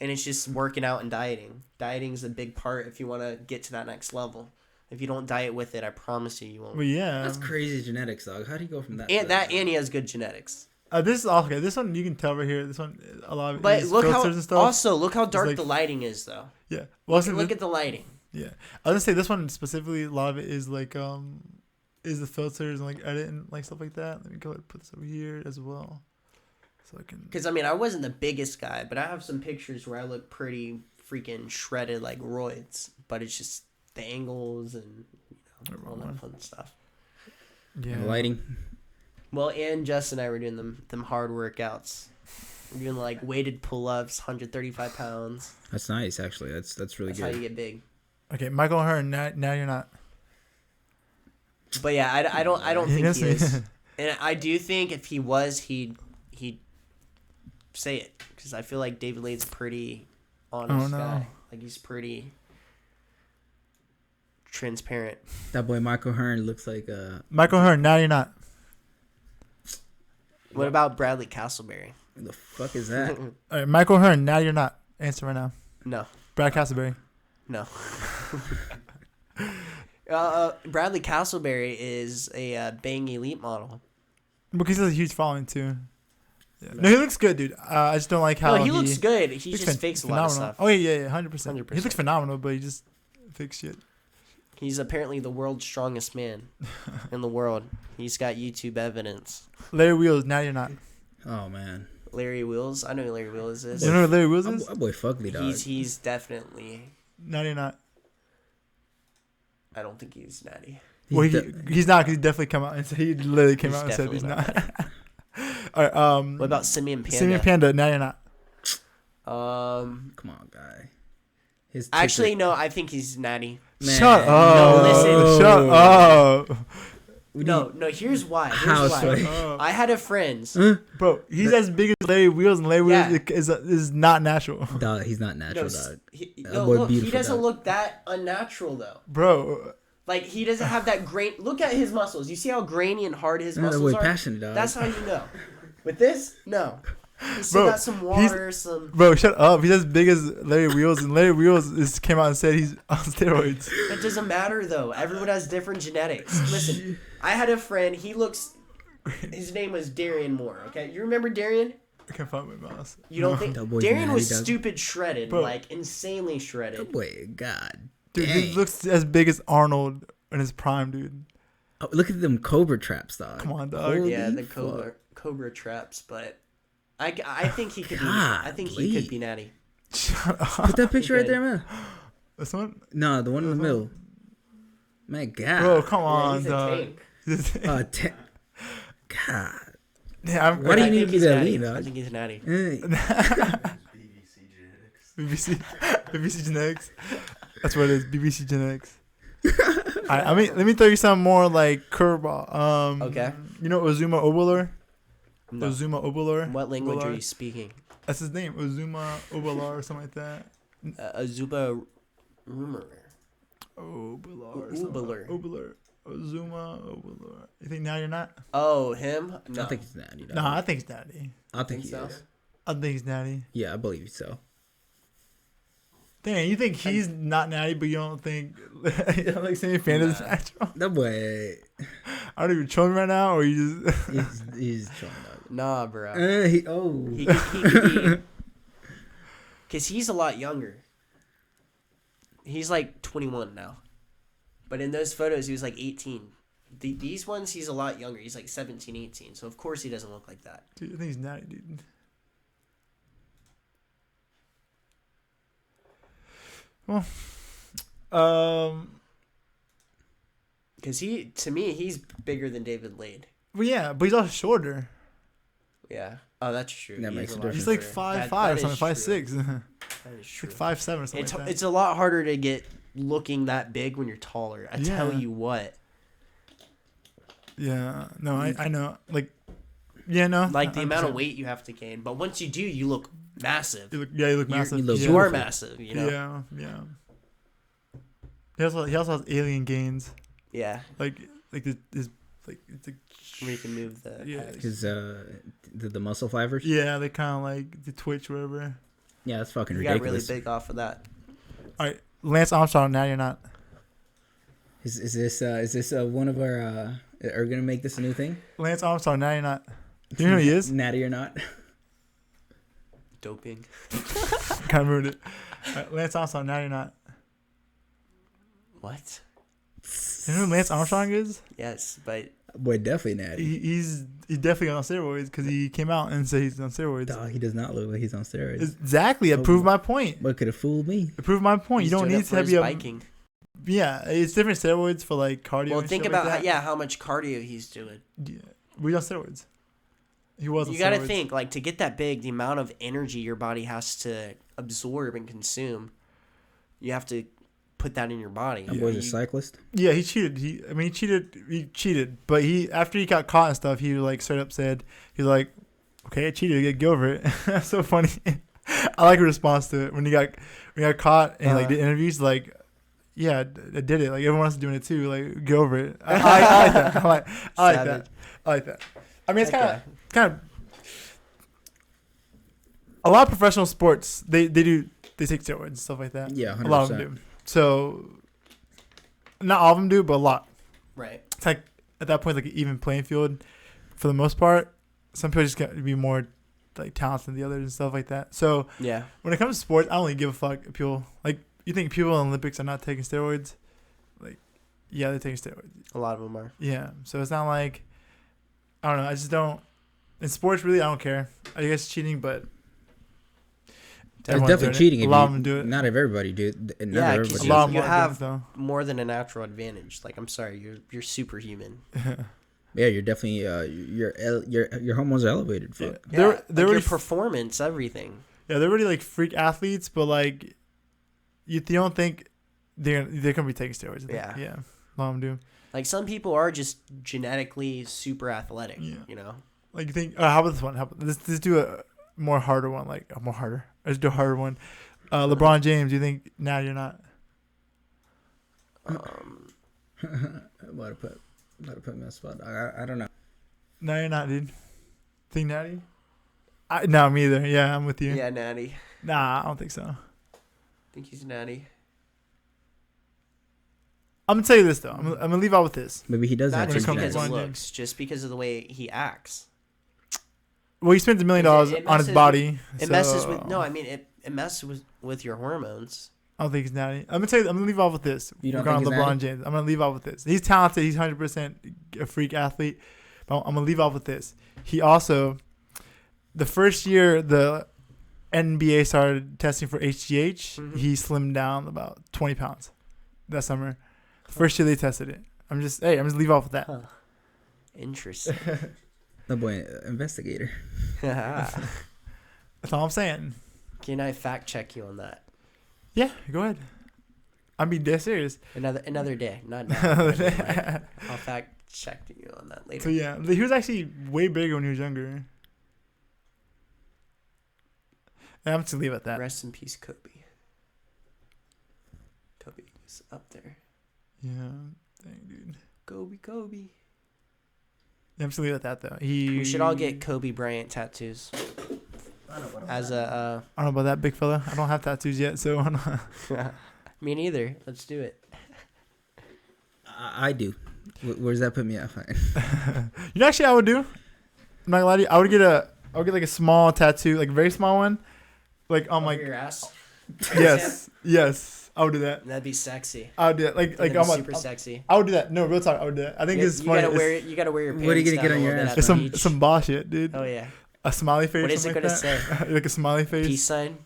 [SPEAKER 2] And it's just working out and dieting. Dieting is a big part if you want to get to that next level. If you don't diet with it, I promise you won't.
[SPEAKER 1] But yeah,
[SPEAKER 3] That's crazy genetics, dog. How do you go from that?
[SPEAKER 2] And that, and he has good genetics.
[SPEAKER 1] this is okay. This one you can tell right here. This one a lot of
[SPEAKER 2] But
[SPEAKER 1] is
[SPEAKER 2] look how
[SPEAKER 1] filters and stuff.
[SPEAKER 2] also look how dark
[SPEAKER 1] like-
[SPEAKER 2] the lighting is though.
[SPEAKER 1] Yeah. Well,
[SPEAKER 2] Look at the lighting.
[SPEAKER 1] yeah. I was gonna say this one specifically. A lot of it is like is the filters and like edit and like stuff like that. Let me go ahead and put this over here as well, so I can.
[SPEAKER 2] Because I mean, I wasn't the biggest guy, but I have some pictures where I look pretty freaking shredded like roids. But it's just the angles and all that fun stuff.
[SPEAKER 1] Yeah.
[SPEAKER 3] And lighting.
[SPEAKER 2] Well, and Justin and I were doing them hard workouts. We're doing like weighted pull-ups, 135 pounds.
[SPEAKER 3] That's nice, actually. That's really
[SPEAKER 2] That's how you
[SPEAKER 3] good.
[SPEAKER 2] get big.
[SPEAKER 1] Okay, Michael Hearn. Now you're not.
[SPEAKER 2] But yeah, I don't think
[SPEAKER 1] Yes,
[SPEAKER 2] he is. And I do think if he was, he'd say it, because I feel like David Lade's pretty honest guy. Like he's pretty transparent.
[SPEAKER 3] That boy Michael Hearn looks like
[SPEAKER 1] Michael Hearn. Now you're not.
[SPEAKER 2] What about Bradley Castleberry?
[SPEAKER 3] what the fuck is that?
[SPEAKER 1] All right, Michael Hearn. Now you're not. Answer right now.
[SPEAKER 2] No,
[SPEAKER 1] Brad Castleberry.
[SPEAKER 2] no. Bradley Castleberry is a Bang Elite model.
[SPEAKER 1] Because he has a huge following too. Yeah. No, he looks good, dude. I just don't like how
[SPEAKER 2] No, he looks good. He
[SPEAKER 1] looks
[SPEAKER 2] just fakes a lot of
[SPEAKER 1] phenomenal.
[SPEAKER 2] stuff.
[SPEAKER 1] Oh yeah, 100%.
[SPEAKER 2] 100%.
[SPEAKER 1] He looks phenomenal, but he just fakes shit.
[SPEAKER 2] He's apparently the world's strongest man in the world. He's got YouTube evidence.
[SPEAKER 1] Larry Wheels. Now you're not.
[SPEAKER 3] Oh man,
[SPEAKER 2] Larry Wheels. I know who Larry Wheels is.
[SPEAKER 1] You know who Larry Wheels is?
[SPEAKER 3] that boy fugly, dog.
[SPEAKER 2] He's definitely.
[SPEAKER 1] Now you're not.
[SPEAKER 2] I don't think he's natty.
[SPEAKER 1] Well,
[SPEAKER 3] de-
[SPEAKER 1] he's not. Cause he definitely come out and said he literally came
[SPEAKER 2] He's
[SPEAKER 1] out and said he's
[SPEAKER 2] definitely
[SPEAKER 1] not. All right.
[SPEAKER 2] What about Simeon Panda?
[SPEAKER 1] Simeon Panda? Now you're not.
[SPEAKER 3] Come on, guy. His
[SPEAKER 2] Actually, no. I think he's natty.
[SPEAKER 3] Man.
[SPEAKER 1] Shut up.
[SPEAKER 2] No, listen.
[SPEAKER 1] Shut up.
[SPEAKER 2] No. Here's why.
[SPEAKER 3] How
[SPEAKER 2] Here's why.
[SPEAKER 3] so?
[SPEAKER 2] I had a friend.
[SPEAKER 1] Bro, he's as big as Larry Wheels, and Larry
[SPEAKER 2] Yeah.
[SPEAKER 1] Wheels is not natural.
[SPEAKER 3] Dog, he's not
[SPEAKER 2] No,
[SPEAKER 3] natural, dog. That boy
[SPEAKER 2] look, he
[SPEAKER 3] beautiful,
[SPEAKER 2] doesn't
[SPEAKER 3] dog.
[SPEAKER 2] look that unnatural though.
[SPEAKER 1] Bro,
[SPEAKER 2] Like he doesn't have that grain. Look at his muscles. You see how grainy and hard his
[SPEAKER 3] Man, that
[SPEAKER 2] muscles
[SPEAKER 3] boy
[SPEAKER 2] are.
[SPEAKER 3] passionate, dog.
[SPEAKER 2] That's how you know. With this, no. He's still
[SPEAKER 1] Bro,
[SPEAKER 2] got some water, some.
[SPEAKER 1] bro, shut up. He's as big as Larry Wheels, and Larry Wheels came out and said he's on steroids.
[SPEAKER 2] That doesn't matter though. Everyone has different genetics. Listen, I had a friend. He looks. His name was Darian Moore. Okay, you remember Darian?
[SPEAKER 1] I can't find my mouse.
[SPEAKER 2] You don't think
[SPEAKER 3] That boy's
[SPEAKER 2] Darian
[SPEAKER 3] natty,
[SPEAKER 2] was
[SPEAKER 3] dog.
[SPEAKER 2] stupid shredded,
[SPEAKER 1] Bro.
[SPEAKER 2] like insanely shredded.
[SPEAKER 3] That boy, God.
[SPEAKER 1] Dude,
[SPEAKER 3] dang.
[SPEAKER 1] he looks as big as Arnold in his prime, dude.
[SPEAKER 3] Oh, look at them cobra traps, dog.
[SPEAKER 1] Come on, dog.
[SPEAKER 3] Holy
[SPEAKER 2] Yeah, the
[SPEAKER 3] fuck.
[SPEAKER 2] cobra traps, but I think he could be.
[SPEAKER 3] God,
[SPEAKER 2] I think he could
[SPEAKER 3] Lee.
[SPEAKER 2] be natty.
[SPEAKER 1] Shut up.
[SPEAKER 3] Put that picture right
[SPEAKER 2] good.
[SPEAKER 3] there, man.
[SPEAKER 1] This one?
[SPEAKER 3] No, the one in the middle. Man, God.
[SPEAKER 1] Bro, come
[SPEAKER 2] Yeah,
[SPEAKER 1] on,
[SPEAKER 2] he's a
[SPEAKER 1] dog.
[SPEAKER 2] tank.
[SPEAKER 3] God.
[SPEAKER 1] Yeah, I'm
[SPEAKER 3] Why do
[SPEAKER 2] I
[SPEAKER 3] you need
[SPEAKER 2] think
[SPEAKER 3] to be
[SPEAKER 2] he's
[SPEAKER 3] that
[SPEAKER 2] natty.
[SPEAKER 3] lean, dog?
[SPEAKER 2] I think he's natty.
[SPEAKER 4] BBC genetics.
[SPEAKER 1] BBC Genetics. That's what it is. BBC Genetics. I mean, let me throw you some more like curveball.
[SPEAKER 2] Okay.
[SPEAKER 1] You know Ozuma Obular?
[SPEAKER 2] No.
[SPEAKER 1] Ozuma Obular.
[SPEAKER 2] What language are
[SPEAKER 1] Obular?
[SPEAKER 2] you speaking?
[SPEAKER 1] That's his name. Ozuma Obular or something like that.
[SPEAKER 2] Azuba rumor.
[SPEAKER 1] Obular.
[SPEAKER 2] Obular.
[SPEAKER 1] Obular. Ozuma Obular. You think now you're not?
[SPEAKER 2] Oh, him? No.
[SPEAKER 3] I think he's natty, dog.
[SPEAKER 1] No, I think he's natty.
[SPEAKER 3] I think he
[SPEAKER 2] so?
[SPEAKER 3] is.
[SPEAKER 1] I think he's natty.
[SPEAKER 3] Yeah, I believe so.
[SPEAKER 1] Dang, you think he's not natty, but you don't think you don't like Sammy Panda's
[SPEAKER 2] Nah.
[SPEAKER 1] natural?
[SPEAKER 3] That boy,
[SPEAKER 1] I don't even trolling right now, or you just
[SPEAKER 3] he's trying, dog.
[SPEAKER 2] Nah, bro.
[SPEAKER 3] He could
[SPEAKER 2] He could be. Because he's a lot younger. He's like 21 now. But in those photos, he was like 18. These ones, he's a lot younger. He's like 17, 18. So, of course, he doesn't look like that.
[SPEAKER 1] dude, I think he's natty, dude. Well,
[SPEAKER 2] Because to me, he's bigger than David Lade.
[SPEAKER 1] well, yeah, but he's also shorter.
[SPEAKER 2] Yeah. Oh, that's true.
[SPEAKER 3] That
[SPEAKER 2] He
[SPEAKER 3] makes
[SPEAKER 2] is
[SPEAKER 3] a
[SPEAKER 2] lot
[SPEAKER 1] He's
[SPEAKER 3] difference.
[SPEAKER 1] like
[SPEAKER 2] shorter.
[SPEAKER 1] 5'5" or
[SPEAKER 2] That
[SPEAKER 1] something,
[SPEAKER 2] is
[SPEAKER 1] 5'6".
[SPEAKER 2] true. That is true.
[SPEAKER 1] Like 5'7" or something
[SPEAKER 2] It's
[SPEAKER 1] like that.
[SPEAKER 2] it's a lot harder to get looking that big when you're taller. I tell
[SPEAKER 1] Yeah.
[SPEAKER 2] you what.
[SPEAKER 1] Yeah, no, I know. Like, yeah, no.
[SPEAKER 2] Like the amount of
[SPEAKER 1] 100%.
[SPEAKER 2] weight you have to gain. But once you do, you look massive.
[SPEAKER 1] You look massive.
[SPEAKER 3] you look
[SPEAKER 1] yeah.
[SPEAKER 2] You are
[SPEAKER 3] beautiful.
[SPEAKER 2] massive, you know?
[SPEAKER 1] Yeah. He also has alien gains.
[SPEAKER 2] Yeah.
[SPEAKER 1] Like his like it's like
[SPEAKER 2] Where you can move the
[SPEAKER 1] Yeah.
[SPEAKER 2] pecs.
[SPEAKER 3] His the muscle fibers.
[SPEAKER 1] yeah, they kind of like the twitch, whatever.
[SPEAKER 3] Yeah, that's fucking
[SPEAKER 2] You got really
[SPEAKER 3] ridiculous.
[SPEAKER 2] big off of that.
[SPEAKER 1] All right, Lance Armstrong. Now you're not.
[SPEAKER 3] Is this one of our? Are we gonna make this a new thing?
[SPEAKER 1] Lance Armstrong. Now you're not. Do you know who he is?
[SPEAKER 3] Natty or not?
[SPEAKER 2] Doping.
[SPEAKER 1] Kind of ruined it. All right, Lance Armstrong. Now you're not.
[SPEAKER 2] What?
[SPEAKER 1] You know who Lance Armstrong is?
[SPEAKER 2] Yes, but
[SPEAKER 3] Boy, definitely Natty.
[SPEAKER 1] He's definitely on steroids because he came out and said he's on steroids.
[SPEAKER 3] Dog, he does not look like he's on steroids.
[SPEAKER 1] Exactly. It proved my point.
[SPEAKER 3] What could have fooled me?
[SPEAKER 1] It proved my point.
[SPEAKER 2] he's
[SPEAKER 1] You don't
[SPEAKER 2] doing it
[SPEAKER 1] need
[SPEAKER 2] for
[SPEAKER 1] to
[SPEAKER 2] his
[SPEAKER 1] be a
[SPEAKER 2] biking.
[SPEAKER 1] Yeah, it's different steroids for like cardio.
[SPEAKER 2] Well,
[SPEAKER 1] and
[SPEAKER 2] think
[SPEAKER 1] shit
[SPEAKER 2] about
[SPEAKER 1] like that.
[SPEAKER 2] how much cardio he's doing.
[SPEAKER 1] Yeah, we on steroids. He was.
[SPEAKER 2] You
[SPEAKER 1] on
[SPEAKER 2] got to
[SPEAKER 1] steroids.
[SPEAKER 2] think like to get that big, the amount of energy your body has to absorb and consume. You have to put that in your body.
[SPEAKER 3] That boy's a cyclist.
[SPEAKER 1] Yeah, he cheated. He cheated. But after he got caught and stuff, he like straight up said he's like, okay, I cheated. Get over it. That's so funny. I like a response to it when he got caught and he like did interviews like. Yeah, I did it. Like everyone else is doing it too. Like, get over it. I like that. I like that. I like that. I mean, it's kind of. A lot of professional sports, they take steroids and stuff like that.
[SPEAKER 3] Yeah, 100%.
[SPEAKER 1] A lot of them do. So, not all of them do, but a lot.
[SPEAKER 2] Right.
[SPEAKER 1] It's like at that point, like an even playing field, for the most part. Some people just got to be more like talented than the others and stuff like that. So
[SPEAKER 2] Yeah.
[SPEAKER 1] when it comes to sports, I don't really give a fuck if people like. You think people in the Olympics are not taking steroids? Like, yeah, they're taking steroids.
[SPEAKER 2] A lot of them are.
[SPEAKER 1] Yeah, so it's not like I don't know. I just don't. In sports, really, I don't care. I guess it's cheating, but
[SPEAKER 3] It's
[SPEAKER 1] everyone's
[SPEAKER 3] definitely
[SPEAKER 1] doing it.
[SPEAKER 3] cheating.
[SPEAKER 1] A
[SPEAKER 3] if
[SPEAKER 1] lot
[SPEAKER 3] you-
[SPEAKER 1] of them do it.
[SPEAKER 3] Not if everybody do it. Not
[SPEAKER 2] Yeah,
[SPEAKER 3] everybody
[SPEAKER 2] 'cause
[SPEAKER 3] does
[SPEAKER 1] A lot
[SPEAKER 3] it.
[SPEAKER 1] of them
[SPEAKER 2] you
[SPEAKER 1] are
[SPEAKER 2] have-
[SPEAKER 1] doing it,
[SPEAKER 2] More than a natural advantage. Like I'm sorry, you're superhuman.
[SPEAKER 1] though.
[SPEAKER 3] Yeah, you're definitely your hormones are elevated. Fuck.
[SPEAKER 1] Yeah.
[SPEAKER 2] Yeah,
[SPEAKER 1] They're
[SPEAKER 2] like your
[SPEAKER 1] already
[SPEAKER 2] performance, everything.
[SPEAKER 1] Yeah, they're already like freak athletes, but like you don't think they're gonna be taking steroids.
[SPEAKER 2] Yeah.
[SPEAKER 1] Yeah, a lot of them do.
[SPEAKER 2] Like some people are just genetically super athletic.
[SPEAKER 1] Yeah.
[SPEAKER 2] You know.
[SPEAKER 1] Like you think, how about this one? Let's do a more harder one. Like more harder. Let's do a harder one. LeBron James. Do you think now you're not?
[SPEAKER 3] About to put me on the spot. I don't know.
[SPEAKER 1] No, you're not, dude. Think natty? No, me either. Yeah, I'm with you.
[SPEAKER 2] Yeah, natty.
[SPEAKER 1] Nah, I don't think so.
[SPEAKER 2] I think he's natty.
[SPEAKER 1] I'm gonna tell you this though. I'm gonna leave out with this.
[SPEAKER 3] Maybe he does
[SPEAKER 2] Not
[SPEAKER 3] have
[SPEAKER 1] when it
[SPEAKER 2] just
[SPEAKER 3] some
[SPEAKER 1] comes to
[SPEAKER 2] because
[SPEAKER 3] genetics.
[SPEAKER 1] LeBron
[SPEAKER 2] of
[SPEAKER 1] James.
[SPEAKER 2] looks, just because of the way he acts.
[SPEAKER 1] Well, he spends $1 million
[SPEAKER 2] It
[SPEAKER 1] on his
[SPEAKER 2] messes
[SPEAKER 1] body.
[SPEAKER 2] It
[SPEAKER 1] so
[SPEAKER 2] messes with it messes with your hormones.
[SPEAKER 1] I don't think he's natty. I'm gonna tell you. I'm gonna leave off with this.
[SPEAKER 3] You don't
[SPEAKER 1] Regarding
[SPEAKER 3] think he's
[SPEAKER 1] LeBron
[SPEAKER 3] natty?
[SPEAKER 1] James. I'm gonna leave off with this. He's talented. He's 100% a freak athlete. But I'm gonna leave off with this. He also, the first year the NBA started testing for HGH,
[SPEAKER 2] Mhm.
[SPEAKER 1] he slimmed down about 20 pounds that summer. First year they tested it. I'm just leave off with that.
[SPEAKER 2] Huh. Interesting.
[SPEAKER 3] The boy, investigator.
[SPEAKER 1] That's all I'm saying.
[SPEAKER 2] Can I fact check you on that?
[SPEAKER 1] Yeah, go ahead. I'm being dead serious.
[SPEAKER 2] Another day, not now. Like, I'll fact check you on that later.
[SPEAKER 1] So yeah, he was actually way bigger when he was younger. And I'm just gonna leave it at that.
[SPEAKER 2] Rest in peace, Kobe. Kobe was up there.
[SPEAKER 1] Yeah, dang, dude.
[SPEAKER 2] Kobe.
[SPEAKER 1] Yeah, I'm just gonna leave it at that though.
[SPEAKER 2] We should all get Kobe Bryant tattoos. As a
[SPEAKER 1] I don't know about that, big fella. I don't have tattoos yet, so I'm not.
[SPEAKER 2] me neither. Let's do it.
[SPEAKER 3] I do. Where's that put me at?
[SPEAKER 1] You know, actually, I would do. I'm not gonna lie to you. I would get like a small tattoo, like a very small one, like on
[SPEAKER 2] Over
[SPEAKER 1] my.
[SPEAKER 2] your ass.
[SPEAKER 1] Yes. I would do that.
[SPEAKER 2] That'd be sexy.
[SPEAKER 1] I would do that. Like
[SPEAKER 2] That'd
[SPEAKER 1] I'm
[SPEAKER 2] be
[SPEAKER 1] like,
[SPEAKER 2] super sexy.
[SPEAKER 1] I would do that. No, real talk. I would do that. I think it's funny.
[SPEAKER 2] You gotta wear your pants
[SPEAKER 3] What are you gonna
[SPEAKER 2] down
[SPEAKER 3] get
[SPEAKER 2] a
[SPEAKER 3] on your
[SPEAKER 2] little bit
[SPEAKER 3] ass?
[SPEAKER 2] at
[SPEAKER 1] It's
[SPEAKER 2] the
[SPEAKER 1] some
[SPEAKER 2] beach.
[SPEAKER 1] some boss shit, dude.
[SPEAKER 2] Oh yeah.
[SPEAKER 1] A smiley face.
[SPEAKER 2] What is it
[SPEAKER 1] something
[SPEAKER 2] gonna
[SPEAKER 1] like
[SPEAKER 2] say?
[SPEAKER 1] that. Like a smiley face.
[SPEAKER 2] Peace sign.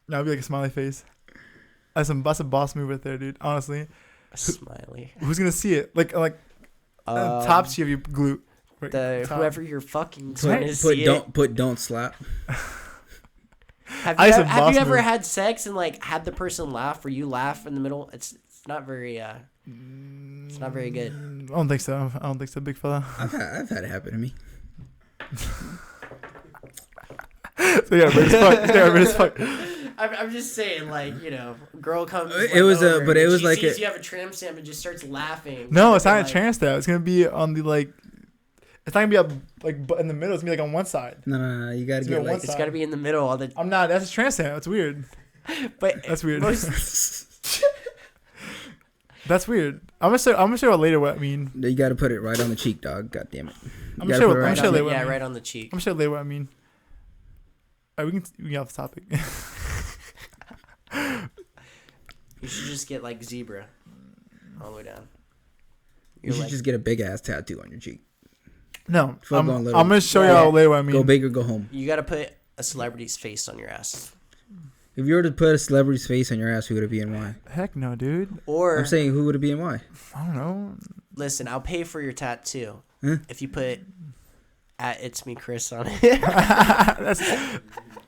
[SPEAKER 1] No, it'd be like a smiley face. That's a boss move right there, dude. Honestly,
[SPEAKER 2] A smiley.
[SPEAKER 1] who's gonna see it? Like top of your glute. Right,
[SPEAKER 2] The
[SPEAKER 1] top.
[SPEAKER 2] whoever you're fucking going to
[SPEAKER 3] Put
[SPEAKER 2] see it.
[SPEAKER 3] don't slap.
[SPEAKER 2] Have
[SPEAKER 1] I
[SPEAKER 2] you,
[SPEAKER 1] said
[SPEAKER 2] have
[SPEAKER 1] boss
[SPEAKER 2] you ever
[SPEAKER 1] move.
[SPEAKER 2] had sex and like had the person laugh or you laugh in the middle? It's not very it's not very good.
[SPEAKER 1] I don't think so. Big fella.
[SPEAKER 3] I've had it happen to me.
[SPEAKER 1] So yeah, red as fuck.
[SPEAKER 2] I'm just saying, like, you know, girl comes.
[SPEAKER 3] It was but it was
[SPEAKER 2] she
[SPEAKER 3] like
[SPEAKER 2] sees
[SPEAKER 3] a-
[SPEAKER 2] you have a tramp stamp and just starts laughing.
[SPEAKER 1] No, it's not
[SPEAKER 2] Like,
[SPEAKER 1] a chance though. It's gonna be on the like It's not gonna be up in the middle. It's gonna be like on one side.
[SPEAKER 3] No. You gotta
[SPEAKER 1] It's
[SPEAKER 3] get
[SPEAKER 1] gonna be
[SPEAKER 3] like.
[SPEAKER 2] It's got to be in the middle. All the
[SPEAKER 1] I'm not. That's a transplant. That's weird.
[SPEAKER 2] but
[SPEAKER 1] That's weird.
[SPEAKER 2] most-
[SPEAKER 1] That's weird. I'm gonna show you later what I mean.
[SPEAKER 3] You gotta put it right on the cheek, dog. God damn it.
[SPEAKER 1] I'm gonna show
[SPEAKER 3] put it
[SPEAKER 1] I'm
[SPEAKER 3] right
[SPEAKER 1] gonna show
[SPEAKER 3] on
[SPEAKER 1] you
[SPEAKER 3] the-
[SPEAKER 1] what I mean.
[SPEAKER 2] right on the cheek.
[SPEAKER 1] I'm gonna show you later what I mean. All right, we can get off the topic.
[SPEAKER 2] You should just get like zebra all the way down.
[SPEAKER 3] You should
[SPEAKER 2] like,
[SPEAKER 3] just get a big ass tattoo on your cheek.
[SPEAKER 1] No,
[SPEAKER 3] Fuck
[SPEAKER 1] I'm
[SPEAKER 3] going little.
[SPEAKER 1] gonna show
[SPEAKER 2] Yeah.
[SPEAKER 1] y'all later what I mean.
[SPEAKER 3] Go big or go home.
[SPEAKER 2] you got to put a celebrity's face on your ass.
[SPEAKER 3] If you were to put a celebrity's face on your ass, who would it be and why?
[SPEAKER 1] Heck no, dude.
[SPEAKER 2] Or
[SPEAKER 3] I'm saying who would it be and why?
[SPEAKER 1] I don't know.
[SPEAKER 2] listen, I'll pay for your tattoo
[SPEAKER 3] Huh?
[SPEAKER 2] if you put at It's Me Chris on it.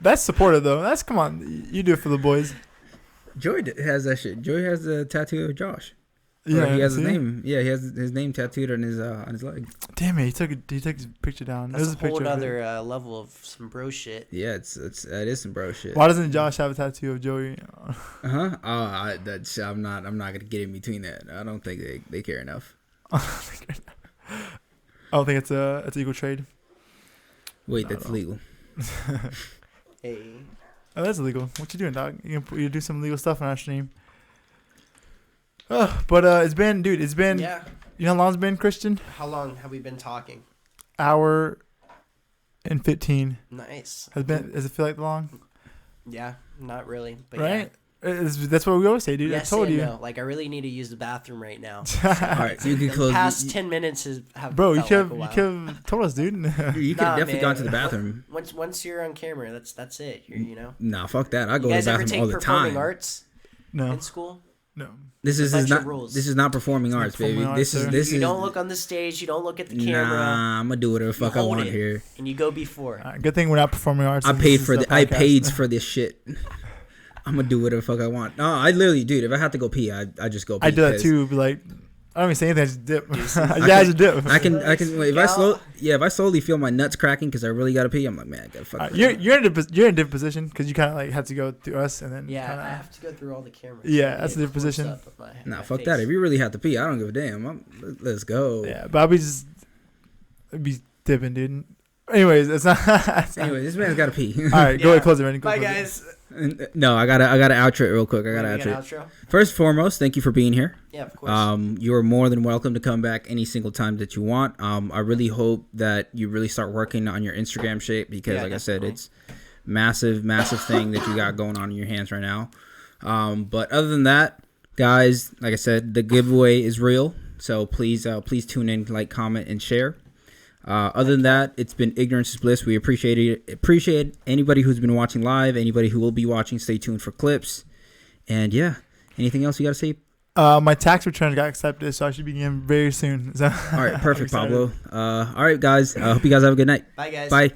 [SPEAKER 1] That's supportive though. That's come on. You do it for the boys.
[SPEAKER 3] Joey has that shit. Joey has the tattoo of Josh.
[SPEAKER 1] Yeah,
[SPEAKER 3] Or he has
[SPEAKER 1] see?
[SPEAKER 3] his name. Yeah, he has his name tattooed on his leg.
[SPEAKER 1] Damn it, he took his picture down.
[SPEAKER 2] That's
[SPEAKER 1] There's
[SPEAKER 2] a
[SPEAKER 1] a picture.
[SPEAKER 2] whole
[SPEAKER 1] of it.
[SPEAKER 2] other level of some bro shit.
[SPEAKER 3] Yeah, that is some bro shit.
[SPEAKER 1] Why doesn't Josh have a tattoo of Joey?
[SPEAKER 3] Uh-huh. I'm not gonna get in between that. I don't think they care enough.
[SPEAKER 1] I don't think it's equal trade.
[SPEAKER 3] Wait,
[SPEAKER 1] I
[SPEAKER 3] that's
[SPEAKER 1] don't
[SPEAKER 3] legal.
[SPEAKER 2] Hey.
[SPEAKER 1] Oh, that's illegal. What you doing, dog? You do some legal stuff on our stream. But it's been.
[SPEAKER 2] Yeah.
[SPEAKER 1] You know how long it's been, Christian?
[SPEAKER 2] How long have we been talking?
[SPEAKER 1] Hour and 15.
[SPEAKER 2] Nice.
[SPEAKER 1] Does it feel like long?
[SPEAKER 2] Yeah, not really. But
[SPEAKER 1] Right? That's what we always say, dude.
[SPEAKER 2] Yeah.
[SPEAKER 1] I told
[SPEAKER 2] and
[SPEAKER 1] you.
[SPEAKER 2] no. Like, I really need to use the bathroom right now.
[SPEAKER 3] All right, so you can
[SPEAKER 2] The
[SPEAKER 3] close.
[SPEAKER 2] past 10 minutes have
[SPEAKER 1] Bro, you
[SPEAKER 2] felt
[SPEAKER 1] could
[SPEAKER 2] like a
[SPEAKER 1] you
[SPEAKER 2] while.
[SPEAKER 1] could have told us, dude.
[SPEAKER 3] you could
[SPEAKER 2] Nah,
[SPEAKER 3] definitely
[SPEAKER 2] man.
[SPEAKER 3] gone to the bathroom.
[SPEAKER 2] Once you're on camera, that's it. You know.
[SPEAKER 3] Nah, fuck that. I
[SPEAKER 2] You
[SPEAKER 3] go to
[SPEAKER 2] guys
[SPEAKER 3] the
[SPEAKER 2] ever
[SPEAKER 3] bathroom
[SPEAKER 2] take
[SPEAKER 3] all the
[SPEAKER 2] performing
[SPEAKER 3] time.
[SPEAKER 2] arts
[SPEAKER 1] No,
[SPEAKER 2] in school?
[SPEAKER 1] no.
[SPEAKER 3] This is
[SPEAKER 2] Bunch of
[SPEAKER 3] not.
[SPEAKER 2] rules.
[SPEAKER 3] This is not performing arts,
[SPEAKER 1] performing
[SPEAKER 3] baby.
[SPEAKER 1] arts,
[SPEAKER 3] This is
[SPEAKER 1] sir.
[SPEAKER 3] this
[SPEAKER 2] You
[SPEAKER 3] is.
[SPEAKER 2] don't look on the stage. You don't look at the camera.
[SPEAKER 3] Nah, I'm gonna do whatever the fuck I
[SPEAKER 2] hold
[SPEAKER 3] want
[SPEAKER 2] it.
[SPEAKER 3] here.
[SPEAKER 2] And you go before.
[SPEAKER 1] All right, good thing we're not performing arts.
[SPEAKER 3] I
[SPEAKER 1] This
[SPEAKER 3] paid
[SPEAKER 1] is
[SPEAKER 3] for
[SPEAKER 1] a
[SPEAKER 3] the. I
[SPEAKER 1] podcast.
[SPEAKER 3] paid for this shit. I'm gonna do whatever the fuck I want. No, I literally, dude. If I have to go pee, I just go pee.
[SPEAKER 1] I do that
[SPEAKER 3] 'cause
[SPEAKER 1] too. Be like, I don't even say anything. I just dip.
[SPEAKER 2] Deuces.
[SPEAKER 1] yeah, I just dip.
[SPEAKER 3] I can. If I
[SPEAKER 2] Gal.
[SPEAKER 3] if I slowly feel my nuts cracking because I really gotta pee, I'm like, man, I gotta fuck.
[SPEAKER 1] You're in a different position because you kind of like had to go through us and then.
[SPEAKER 2] Yeah,
[SPEAKER 1] kinda,
[SPEAKER 2] I have to go through all the cameras.
[SPEAKER 1] Yeah,
[SPEAKER 2] to
[SPEAKER 1] that's
[SPEAKER 2] get
[SPEAKER 1] a different
[SPEAKER 2] close
[SPEAKER 1] position.
[SPEAKER 2] up of my
[SPEAKER 3] Nah, fuck that.
[SPEAKER 2] face.
[SPEAKER 3] If you really have to pee, I don't give a damn. Let's go.
[SPEAKER 1] Yeah, but I'll be just be dipping, dude. Anyways, it's not.
[SPEAKER 3] Anyway, this man's gotta pee.
[SPEAKER 1] All right, go
[SPEAKER 2] Yeah.
[SPEAKER 1] ahead, close it, Randy. Go
[SPEAKER 2] Bye,
[SPEAKER 1] close it.
[SPEAKER 2] guys.
[SPEAKER 3] No, I gotta outro it real quick. I gotta
[SPEAKER 2] We got
[SPEAKER 3] outro
[SPEAKER 2] an
[SPEAKER 3] it.
[SPEAKER 2] outro?
[SPEAKER 3] First and foremost, thank you for being here.
[SPEAKER 2] Yeah, of course.
[SPEAKER 3] You are more than welcome to come back any single time that you want. I really hope that you really start working on your Instagram shape because,
[SPEAKER 2] Yeah,
[SPEAKER 3] like I said,
[SPEAKER 2] definitely.
[SPEAKER 3] it's massive thing that you got going on in your hands right now. But other than that, guys, like I said, the giveaway is real. So please tune in, like, comment, and share. Other than that, it's been Ignorance is Bliss. We appreciate anybody who's been watching live, anybody who will be watching. Stay tuned for clips. And yeah, anything else you got to say?
[SPEAKER 1] My tax return got accepted, so I should be getting very soon. So,
[SPEAKER 3] All right, perfect,
[SPEAKER 1] I'm excited.
[SPEAKER 3] Pablo. All right, guys. I hope you guys have a good night.
[SPEAKER 2] Bye, guys.
[SPEAKER 3] Bye.